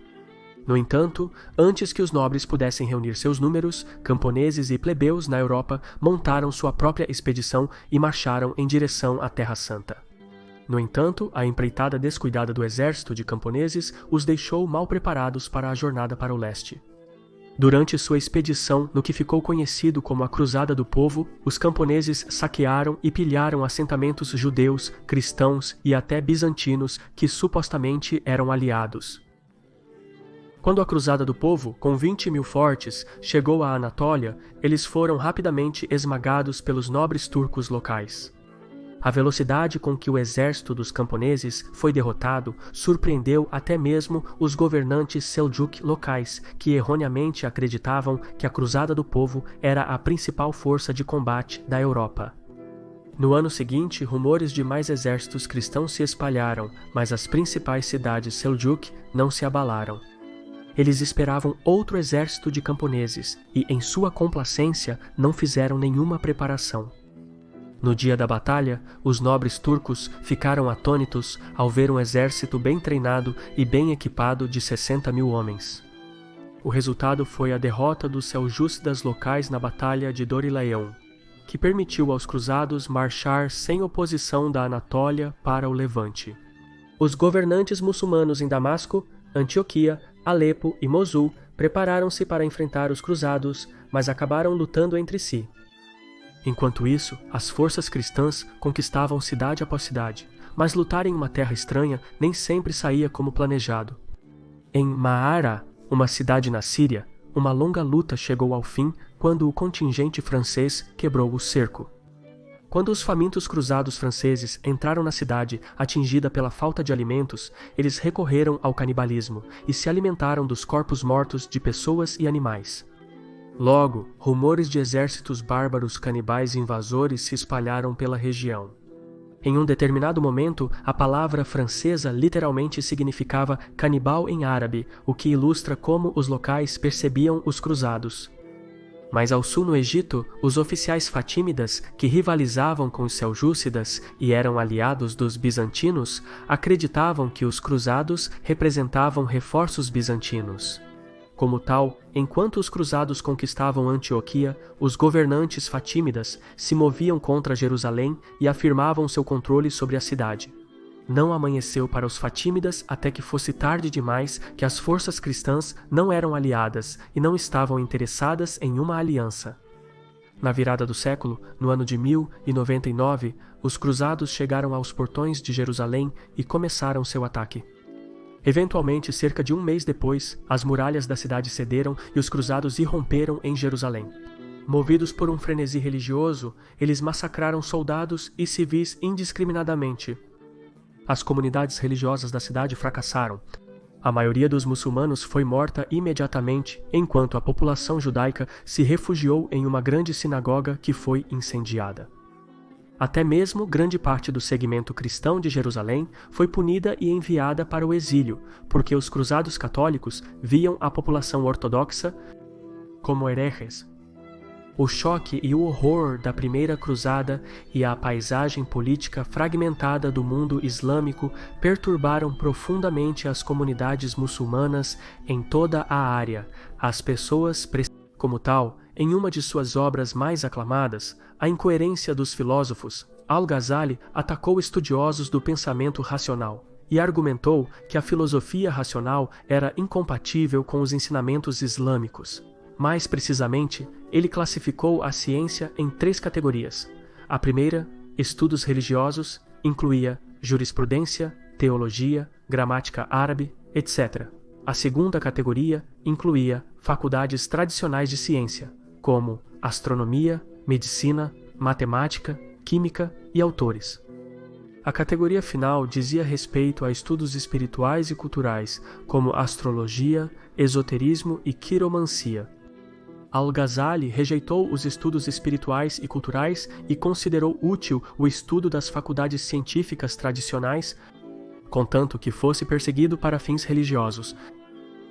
No entanto, antes que os nobres pudessem reunir seus números, camponeses e plebeus na Europa montaram sua própria expedição e marcharam em direção à Terra Santa. No entanto, a empreitada descuidada do exército de camponeses os deixou mal preparados para a jornada para o leste. Durante sua expedição, no que ficou conhecido como a Cruzada do Povo, os camponeses saquearam e pilharam assentamentos judeus, cristãos e até bizantinos que supostamente eram aliados. Quando a Cruzada do Povo, com 20.000 fortes, chegou à Anatólia, eles foram rapidamente esmagados pelos nobres turcos locais. A velocidade com que o exército dos camponeses foi derrotado surpreendeu até mesmo os governantes Seljuk locais, que erroneamente acreditavam que a Cruzada do Povo era a principal força de combate da Europa. No ano seguinte, rumores de mais exércitos cristãos se espalharam, mas as principais cidades Seljuk não se abalaram. Eles esperavam outro exército de camponeses e, em sua complacência, não fizeram nenhuma preparação. No dia da batalha, os nobres turcos ficaram atônitos ao ver um exército bem treinado e bem equipado de 60.000 homens. O resultado foi a derrota dos seljúcidas locais na Batalha de Dorilaion, que permitiu aos cruzados marchar sem oposição da Anatólia para o Levante. Os governantes muçulmanos em Damasco, Antioquia, Alepo e Mosul prepararam-se para enfrentar os cruzados, mas acabaram lutando entre si. Enquanto isso, as forças cristãs conquistavam cidade após cidade, mas lutar em uma terra estranha nem sempre saía como planejado. Em Maara, uma cidade na Síria, uma longa luta chegou ao fim quando o contingente francês quebrou o cerco. Quando os famintos cruzados franceses entraram na cidade atingida pela falta de alimentos, eles recorreram ao canibalismo e se alimentaram dos corpos mortos de pessoas e animais. Logo, rumores de exércitos bárbaros canibais invasores se espalharam pela região. Em um determinado momento, a palavra francesa literalmente significava canibal em árabe, o que ilustra como os locais percebiam os cruzados. Mas ao sul no Egito, os oficiais fatímidas, que rivalizavam com os seljúcidas e eram aliados dos bizantinos, acreditavam que os cruzados representavam reforços bizantinos. Como tal, enquanto os cruzados conquistavam Antioquia, os governantes fatímidas se moviam contra Jerusalém e afirmavam seu controle sobre a cidade. Não amanheceu para os fatímidas até que fosse tarde demais que as forças cristãs não eram aliadas e não estavam interessadas em uma aliança. Na virada do século, no ano de 1099, os cruzados chegaram aos portões de Jerusalém e começaram seu ataque. Eventualmente, cerca de um mês depois, as muralhas da cidade cederam e os cruzados irromperam em Jerusalém. Movidos por um frenesi religioso, eles massacraram soldados e civis indiscriminadamente. As comunidades religiosas da cidade fracassaram. A maioria dos muçulmanos foi morta imediatamente, enquanto a população judaica se refugiou em uma grande sinagoga que foi incendiada. Até mesmo grande parte do segmento cristão de Jerusalém foi punida e enviada para o exílio, porque os cruzados católicos viam a população ortodoxa como hereges. O choque e o horror da primeira cruzada e a paisagem política fragmentada do mundo islâmico perturbaram profundamente as comunidades muçulmanas em toda a área. As pessoas, como tal, em uma de suas obras mais aclamadas, A Incoerência dos Filósofos, Al-Ghazali atacou estudiosos do pensamento racional e argumentou que a filosofia racional era incompatível com os ensinamentos islâmicos. Mais precisamente, ele classificou a ciência em 3 categorias. A primeira, estudos religiosos, incluía jurisprudência, teologia, gramática árabe, etc. A segunda categoria incluía faculdades tradicionais de ciência, como astronomia, medicina, matemática, química e autores. A categoria final dizia respeito a estudos espirituais e culturais, como astrologia, esoterismo e quiromancia. Al-Ghazali rejeitou os estudos espirituais e culturais e considerou útil o estudo das faculdades científicas tradicionais, contanto que fosse perseguido para fins religiosos.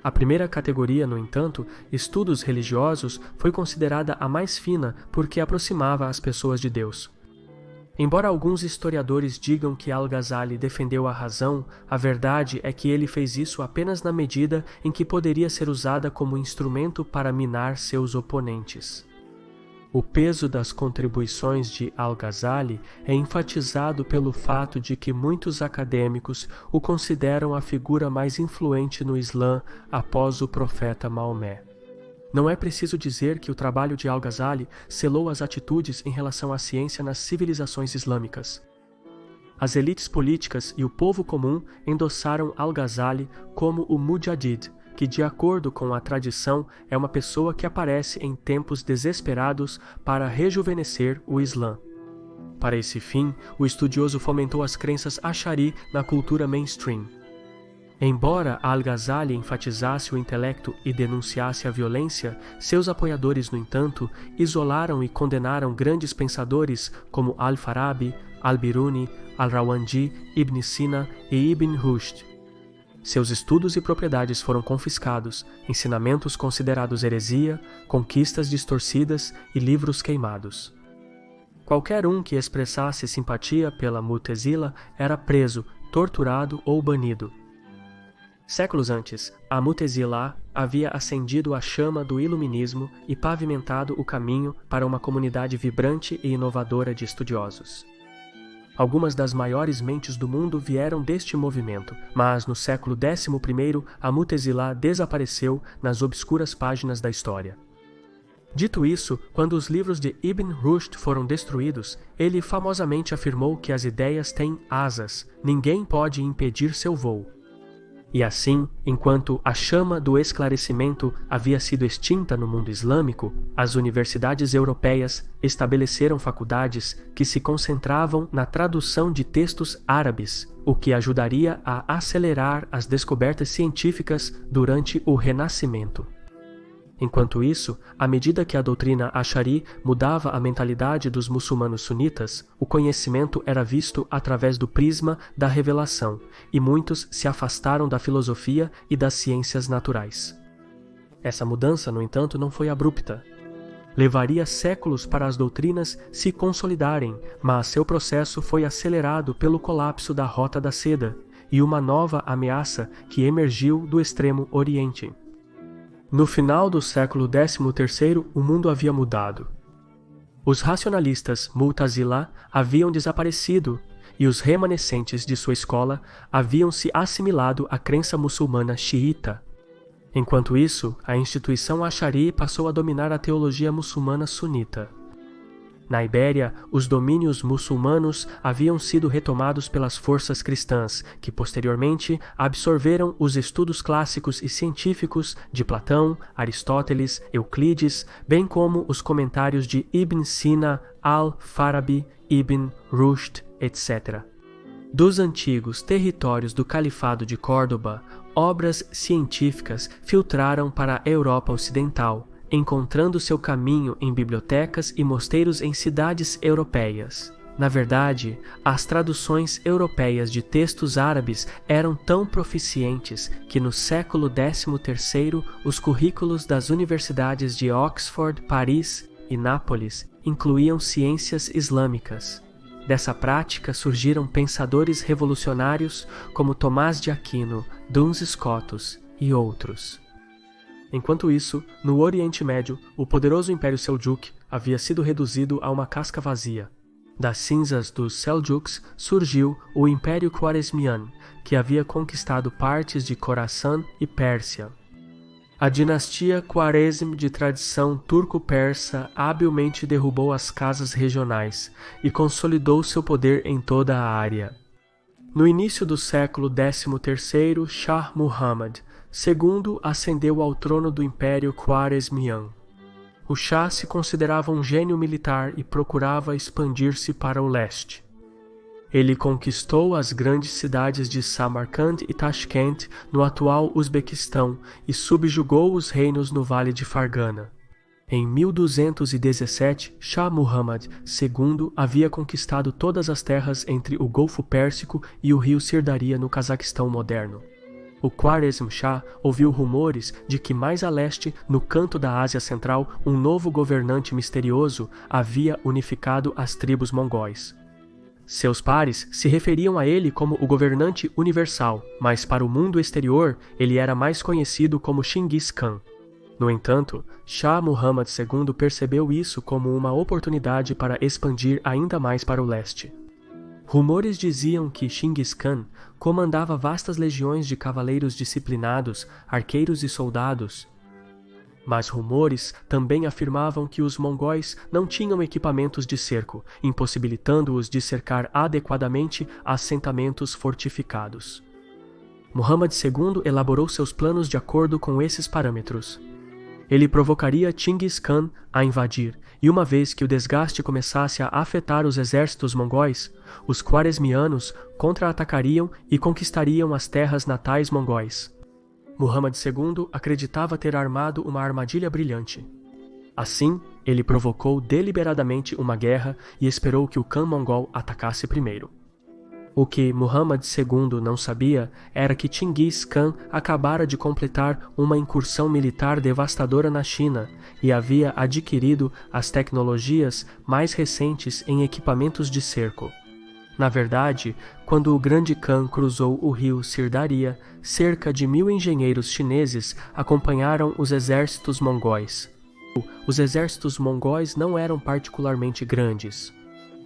A primeira categoria, no entanto, estudos religiosos, foi considerada a mais fina porque aproximava as pessoas de Deus. Embora alguns historiadores digam que Al-Ghazali defendeu a razão, a verdade é que ele fez isso apenas na medida em que poderia ser usada como instrumento para minar seus oponentes. O peso das contribuições de Al-Ghazali é enfatizado pelo fato de que muitos acadêmicos o consideram a figura mais influente no Islã após o profeta Maomé. Não é preciso dizer que o trabalho de Al-Ghazali selou as atitudes em relação à ciência nas civilizações islâmicas. As elites políticas e o povo comum endossaram Al-Ghazali como o Mujaddid, que, de acordo com a tradição, é uma pessoa que aparece em tempos desesperados para rejuvenescer o Islã. Para esse fim, o estudioso fomentou as crenças Ash'ari na cultura mainstream. Embora Al-Ghazali enfatizasse o intelecto e denunciasse a violência, seus apoiadores, no entanto, isolaram e condenaram grandes pensadores como Al-Farabi, Al-Biruni, Al-Rawandi, Ibn Sina e Ibn Rushd. Seus estudos e propriedades foram confiscados, ensinamentos considerados heresia, conquistas distorcidas e livros queimados. Qualquer um que expressasse simpatia pela Mu'tazila era preso, torturado ou banido. Séculos antes, a Mu'tazila havia acendido a chama do iluminismo e pavimentado o caminho para uma comunidade vibrante e inovadora de estudiosos. Algumas das maiores mentes do mundo vieram deste movimento, mas no século XI a Mu'tazila desapareceu nas obscuras páginas da história. Dito isso, quando os livros de Ibn Rushd foram destruídos, ele famosamente afirmou que as ideias têm asas, ninguém pode impedir seu voo. E assim, enquanto a chama do esclarecimento havia sido extinta no mundo islâmico, as universidades europeias estabeleceram faculdades que se concentravam na tradução de textos árabes, o que ajudaria a acelerar as descobertas científicas durante o Renascimento. Enquanto isso, à medida que a doutrina Ash'ari mudava a mentalidade dos muçulmanos sunitas, o conhecimento era visto através do prisma da revelação, e muitos se afastaram da filosofia e das ciências naturais. Essa mudança, no entanto, não foi abrupta. Levaria séculos para as doutrinas se consolidarem, mas seu processo foi acelerado pelo colapso da Rota da Seda e uma nova ameaça que emergiu do Extremo Oriente. No final do século XIII, o mundo havia mudado. Os racionalistas Mu'tazila haviam desaparecido e os remanescentes de sua escola haviam se assimilado à crença muçulmana xiita. Enquanto isso, a instituição Ash'ari passou a dominar a teologia muçulmana sunita. Na Ibéria, os domínios muçulmanos haviam sido retomados pelas forças cristãs, que posteriormente absorveram os estudos clássicos e científicos de Platão, Aristóteles, Euclides, bem como os comentários de Ibn Sina, Al-Farabi, Ibn Rushd, etc. Dos antigos territórios do Califado de Córdoba, obras científicas filtraram para a Europa Ocidental, encontrando seu caminho em bibliotecas e mosteiros em cidades europeias. Na verdade, as traduções europeias de textos árabes eram tão proficientes que no século XIII os currículos das universidades de Oxford, Paris e Nápoles incluíam ciências islâmicas. Dessa prática surgiram pensadores revolucionários como Tomás de Aquino, Duns Scotus e outros. Enquanto isso, no Oriente Médio, o poderoso Império Seljuk havia sido reduzido a uma casca vazia. Das cinzas dos Seljuks surgiu o Império Khwarezmian, que havia conquistado partes de Khorasan e Pérsia. A dinastia Khwarezm, de tradição turco-persa, habilmente derrubou as casas regionais e consolidou seu poder em toda a área. No início do século XIII, Shah Muhammad II ascendeu ao trono do Império Khwarezmian. O Shah se considerava um gênio militar e procurava expandir-se para o leste. Ele conquistou as grandes cidades de Samarcand e Tashkent, no atual Uzbequistão, e subjugou os reinos no Vale de Fargana. Em 1217, Shah Muhammad II havia conquistado todas as terras entre o Golfo Pérsico e o rio Sirdaria no Cazaquistão moderno. O Khwarezm Shah ouviu rumores de que mais a leste, no canto da Ásia Central, um novo governante misterioso havia unificado as tribos mongóis. Seus pares se referiam a ele como o governante universal, mas para o mundo exterior ele era mais conhecido como Chinggis Khan. No entanto, Shah Muhammad II percebeu isso como uma oportunidade para expandir ainda mais para o leste. Rumores diziam que Chinggis Khan comandava vastas legiões de cavaleiros disciplinados, arqueiros e soldados. Mas rumores também afirmavam que os mongóis não tinham equipamentos de cerco, impossibilitando-os de cercar adequadamente assentamentos fortificados. Muhammad II elaborou seus planos de acordo com esses parâmetros. Ele provocaria Chinggis Khan a invadir, e uma vez que o desgaste começasse a afetar os exércitos mongóis, os khwarezmianos contra-atacariam e conquistariam as terras natais mongóis. Muhammad II acreditava ter armado uma armadilha brilhante. Assim, ele provocou deliberadamente uma guerra e esperou que o Khan mongol atacasse primeiro. O que Muhammad II não sabia era que Chinggis Khan acabara de completar uma incursão militar devastadora na China e havia adquirido as tecnologias mais recentes em equipamentos de cerco. Na verdade, quando o Grande Khan cruzou o rio Sirdaria, cerca de 1000 engenheiros chineses acompanharam os exércitos mongóis. Os exércitos mongóis não eram particularmente grandes.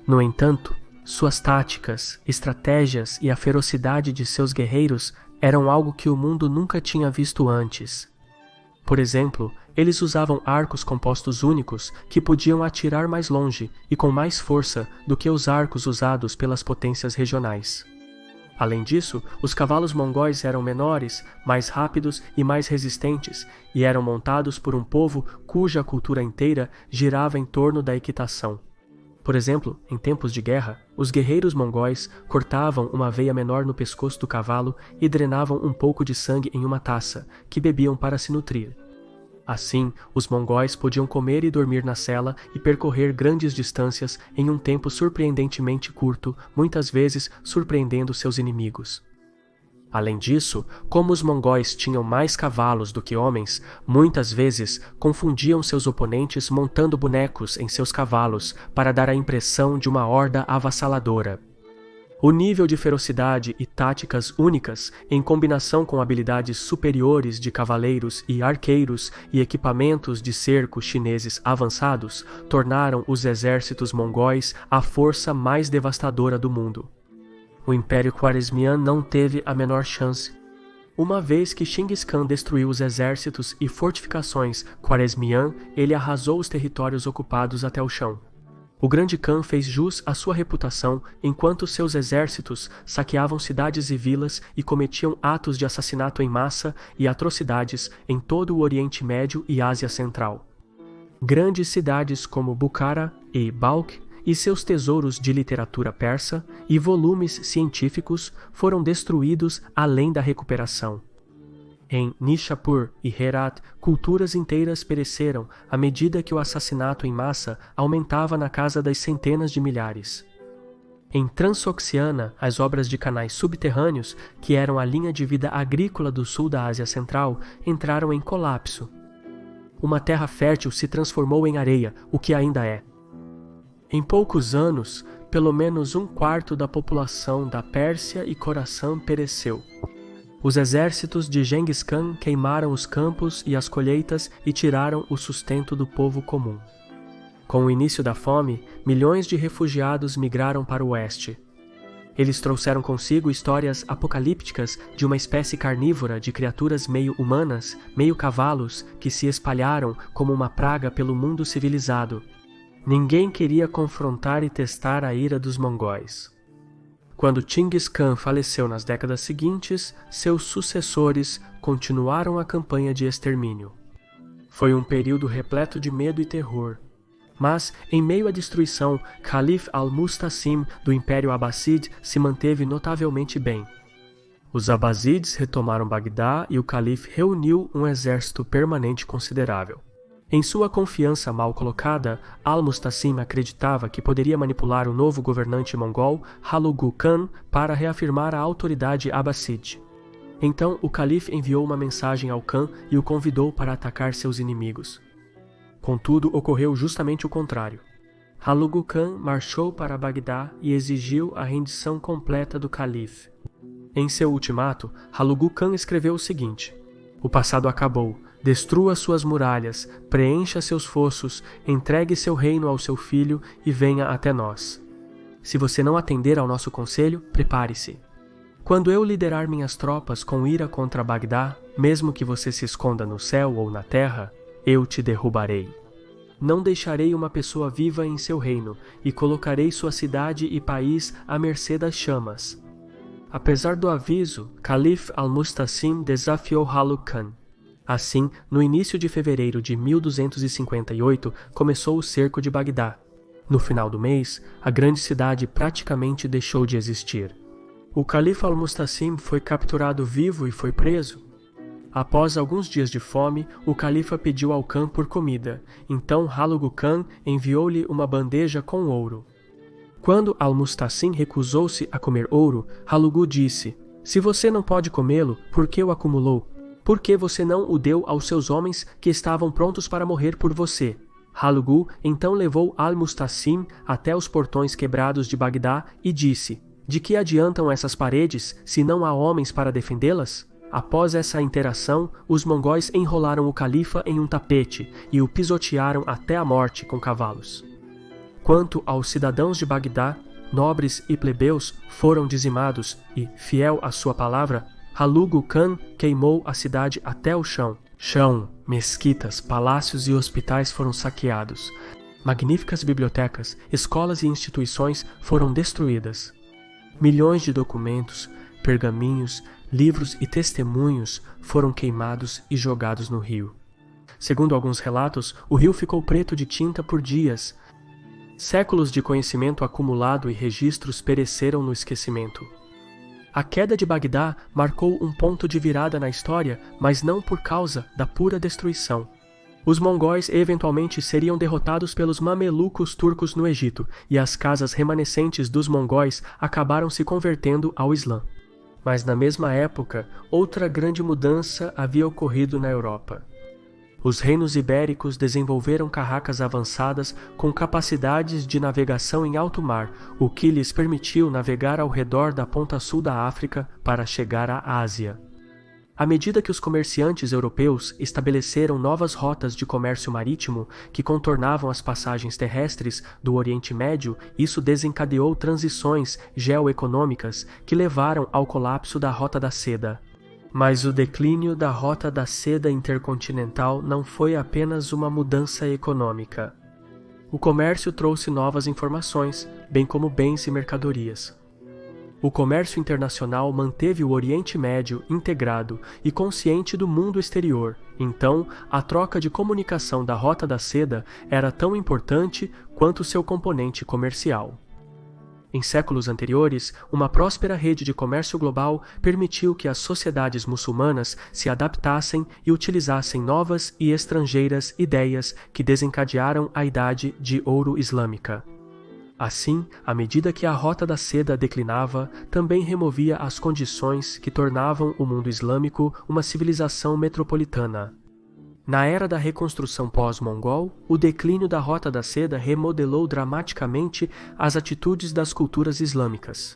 No entanto, suas táticas, estratégias e a ferocidade de seus guerreiros eram algo que o mundo nunca tinha visto antes. Por exemplo, eles usavam arcos compostos únicos que podiam atirar mais longe e com mais força do que os arcos usados pelas potências regionais. Além disso, os cavalos mongóis eram menores, mais rápidos e mais resistentes, e eram montados por um povo cuja cultura inteira girava em torno da equitação. Por exemplo, em tempos de guerra, os guerreiros mongóis cortavam uma veia menor no pescoço do cavalo e drenavam um pouco de sangue em uma taça, que bebiam para se nutrir. Assim, os mongóis podiam comer e dormir na sela e percorrer grandes distâncias em um tempo surpreendentemente curto, muitas vezes surpreendendo seus inimigos. Além disso, como os mongóis tinham mais cavalos do que homens, muitas vezes confundiam seus oponentes montando bonecos em seus cavalos para dar a impressão de uma horda avassaladora. O nível de ferocidade e táticas únicas, em combinação com habilidades superiores de cavaleiros e arqueiros e equipamentos de cerco chineses avançados, tornaram os exércitos mongóis a força mais devastadora do mundo. O Império Khwarezmian não teve a menor chance. Uma vez que Chinggis Khan destruiu os exércitos e fortificações Khwarezmian, ele arrasou os territórios ocupados até o chão. O Grande Khan fez jus à sua reputação enquanto seus exércitos saqueavam cidades e vilas e cometiam atos de assassinato em massa e atrocidades em todo o Oriente Médio e Ásia Central. Grandes cidades como Bukhara e Balkh e seus tesouros de literatura persa e volumes científicos foram destruídos além da recuperação. Em Nishapur e Herat, culturas inteiras pereceram à medida que o assassinato em massa aumentava na casa das centenas de milhares. Em Transoxiana, as obras de canais subterrâneos, que eram a linha de vida agrícola do sul da Ásia Central, entraram em colapso. Uma terra fértil se transformou em areia, o que ainda é. Em poucos anos, pelo menos 1/4 da população da Pérsia e Khorasan pereceu. Os exércitos de Genghis Khan queimaram os campos e as colheitas e tiraram o sustento do povo comum. Com o início da fome, milhões de refugiados migraram para o oeste. Eles trouxeram consigo histórias apocalípticas de uma espécie carnívora de criaturas meio humanas, meio cavalos, que se espalharam como uma praga pelo mundo civilizado. Ninguém queria confrontar e testar a ira dos mongóis. Quando Chinggis Khan faleceu nas décadas seguintes, seus sucessores continuaram a campanha de extermínio. Foi um período repleto de medo e terror. Mas, em meio à destruição, Caliph al-Mustasim do Império Abbasside se manteve notavelmente bem. Os Abbasides retomaram Bagdá e o calife reuniu um exército permanente considerável. Em sua confiança mal colocada, Al-Mustasim acreditava que poderia manipular o novo governante mongol, Hulagu Khan, para reafirmar a autoridade Abbaside. Então o calife enviou uma mensagem ao Khan e o convidou para atacar seus inimigos. Contudo, ocorreu justamente o contrário. Hulagu Khan marchou para Bagdá e exigiu a rendição completa do calife. Em seu ultimato, Hulagu Khan escreveu o seguinte: "O passado acabou. Destrua suas muralhas, preencha seus fossos, entregue seu reino ao seu filho e venha até nós. Se você não atender ao nosso conselho, prepare-se. Quando eu liderar minhas tropas com ira contra Bagdá, mesmo que você se esconda no céu ou na terra, eu te derrubarei. Não deixarei uma pessoa viva em seu reino e colocarei sua cidade e país à mercê das chamas." Apesar do aviso, Calife al-Musta'sim desafiou Hulagu Khan. Assim, no início de fevereiro de 1258, começou o cerco de Bagdá. No final do mês, a grande cidade praticamente deixou de existir. O califa al-Musta'sim foi capturado vivo e foi preso. Após alguns dias de fome, o califa pediu ao Khan por comida, então Hulagu Khan enviou-lhe uma bandeja com ouro. Quando al-Musta'sim recusou-se a comer ouro, Hulagu disse: "Se você não pode comê-lo, por que o acumulou? Por que você não o deu aos seus homens que estavam prontos para morrer por você?" Hulagu então levou al-Musta'sim até os portões quebrados de Bagdá e disse: "De que adiantam essas paredes se não há homens para defendê-las?" Após essa interação, os mongóis enrolaram o califa em um tapete e o pisotearam até a morte com cavalos. Quanto aos cidadãos de Bagdá, nobres e plebeus foram dizimados e, fiel à sua palavra, Hulagu Khan queimou a cidade até o chão. Mesquitas, palácios e hospitais foram saqueados. Magníficas bibliotecas, escolas e instituições foram destruídas. Milhões de documentos, pergaminhos, livros e testemunhos foram queimados e jogados no rio. Segundo alguns relatos, o rio ficou preto de tinta por dias. Séculos de conhecimento acumulado e registros pereceram no esquecimento. A queda de Bagdá marcou um ponto de virada na história, mas não por causa da pura destruição. Os mongóis eventualmente seriam derrotados pelos mamelucos turcos no Egito, e as casas remanescentes dos mongóis acabaram se convertendo ao Islã. Mas na mesma época, outra grande mudança havia ocorrido na Europa. Os reinos ibéricos desenvolveram carracas avançadas com capacidades de navegação em alto mar, o que lhes permitiu navegar ao redor da ponta sul da África para chegar à Ásia. À medida que os comerciantes europeus estabeleceram novas rotas de comércio marítimo que contornavam as passagens terrestres do Oriente Médio, isso desencadeou transições geoeconômicas que levaram ao colapso da Rota da Seda. Mas o declínio da Rota da Seda intercontinental não foi apenas uma mudança econômica. O comércio trouxe novas informações, bem como bens e mercadorias. O comércio internacional manteve o Oriente Médio integrado e consciente do mundo exterior, então a troca de comunicação da Rota da Seda era tão importante quanto seu componente comercial. Em séculos anteriores, uma próspera rede de comércio global permitiu que as sociedades muçulmanas se adaptassem e utilizassem novas e estrangeiras ideias que desencadearam a Idade de Ouro Islâmica. Assim, à medida que a Rota da Seda declinava, também removia as condições que tornavam o mundo islâmico uma civilização metropolitana. Na era da reconstrução pós-mongol, o declínio da Rota da Seda remodelou dramaticamente as atitudes das culturas islâmicas.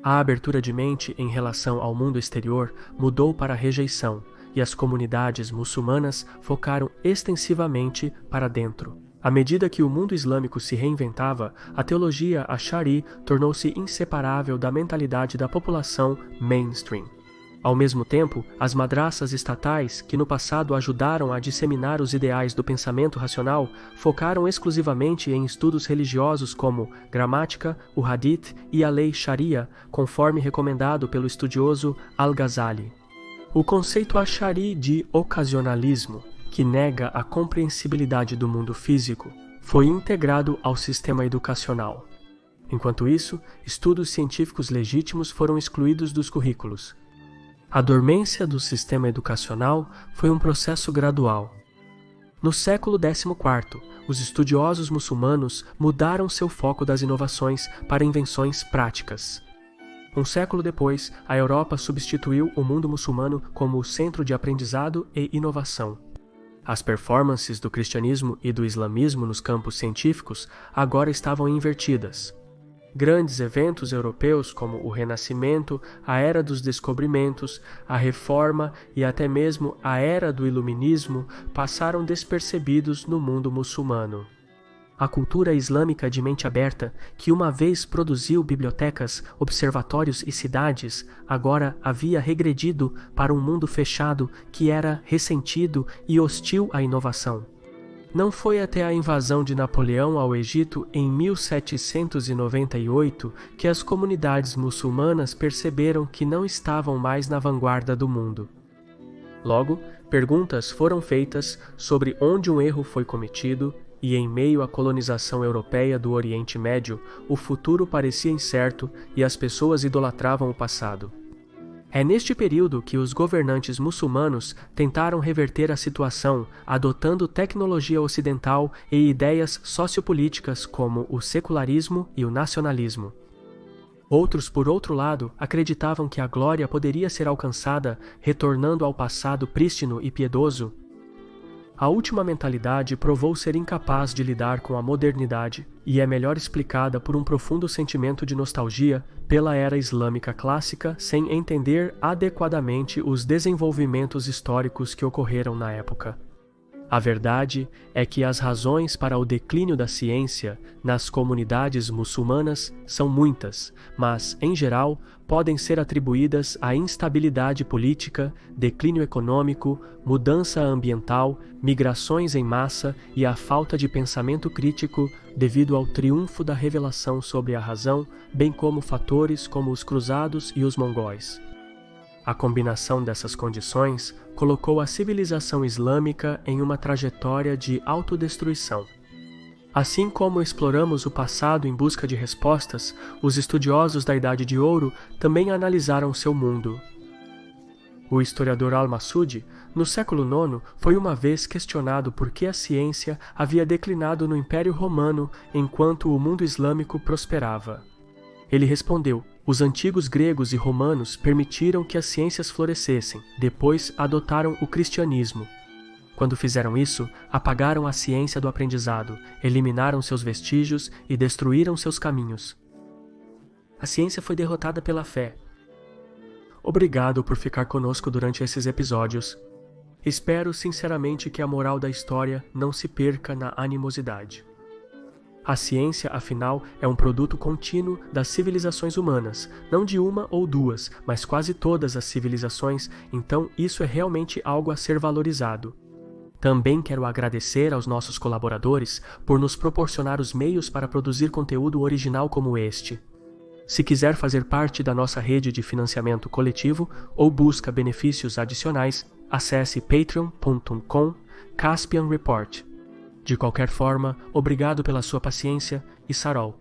A abertura de mente em relação ao mundo exterior mudou para a rejeição, e as comunidades muçulmanas focaram extensivamente para dentro. À medida que o mundo islâmico se reinventava, a teologia Ash'ari tornou-se inseparável da mentalidade da população mainstream. Ao mesmo tempo, as madraças estatais, que no passado ajudaram a disseminar os ideais do pensamento racional, focaram exclusivamente em estudos religiosos como gramática, o hadith e a lei Sharia, conforme recomendado pelo estudioso Al-Ghazali. O conceito Ash'ari de ocasionalismo, que nega a compreensibilidade do mundo físico, foi integrado ao sistema educacional. Enquanto isso, estudos científicos legítimos foram excluídos dos currículos. A dormência do sistema educacional foi um processo gradual. No século XIV, os estudiosos muçulmanos mudaram seu foco das inovações para invenções práticas. Um século depois, a Europa substituiu o mundo muçulmano como o centro de aprendizado e inovação. As performances do cristianismo e do islamismo nos campos científicos agora estavam invertidas. Grandes eventos europeus como o Renascimento, a Era dos Descobrimentos, a Reforma e até mesmo a Era do Iluminismo passaram despercebidos no mundo muçulmano. A cultura islâmica de mente aberta, que uma vez produziu bibliotecas, observatórios e cidades, agora havia regredido para um mundo fechado que era ressentido e hostil à inovação. Não foi até a invasão de Napoleão ao Egito em 1798 que as comunidades muçulmanas perceberam que não estavam mais na vanguarda do mundo. Logo, perguntas foram feitas sobre onde um erro foi cometido, e em meio à colonização europeia do Oriente Médio, o futuro parecia incerto e as pessoas idolatravam o passado. É neste período que os governantes muçulmanos tentaram reverter a situação, adotando tecnologia ocidental e ideias sociopolíticas como o secularismo e o nacionalismo. Outros, por outro lado, acreditavam que a glória poderia ser alcançada retornando ao passado prístino e piedoso. A última mentalidade provou ser incapaz de lidar com a modernidade e é melhor explicada por um profundo sentimento de nostalgia pela era islâmica clássica sem entender adequadamente os desenvolvimentos históricos que ocorreram na época. A verdade é que as razões para o declínio da ciência nas comunidades muçulmanas são muitas, mas, em geral, podem ser atribuídas à instabilidade política, declínio econômico, mudança ambiental, migrações em massa e à falta de pensamento crítico devido ao triunfo da revelação sobre a razão, bem como fatores como os cruzados e os mongóis. A combinação dessas condições colocou a civilização islâmica em uma trajetória de autodestruição. Assim como exploramos o passado em busca de respostas, os estudiosos da Idade de Ouro também analisaram seu mundo. O historiador Al-Masudi, no século IX, foi uma vez questionado por que a ciência havia declinado no Império Romano enquanto o mundo islâmico prosperava. Ele respondeu: os antigos gregos e romanos permitiram que as ciências florescessem, depois adotaram o cristianismo. Quando fizeram isso, apagaram a ciência do aprendizado, eliminaram seus vestígios e destruíram seus caminhos. A ciência foi derrotada pela fé. Obrigado por ficar conosco durante esses episódios. Espero sinceramente que a moral da história não se perca na animosidade. A ciência, afinal, é um produto contínuo das civilizações humanas, não de uma ou duas, mas quase todas as civilizações, então isso é realmente algo a ser valorizado. Também quero agradecer aos nossos colaboradores por nos proporcionar os meios para produzir conteúdo original como este. Se quiser fazer parte da nossa rede de financiamento coletivo ou busca benefícios adicionais, acesse patreon.com/Caspian Report. De qualquer forma, obrigado pela sua paciência e Sarol.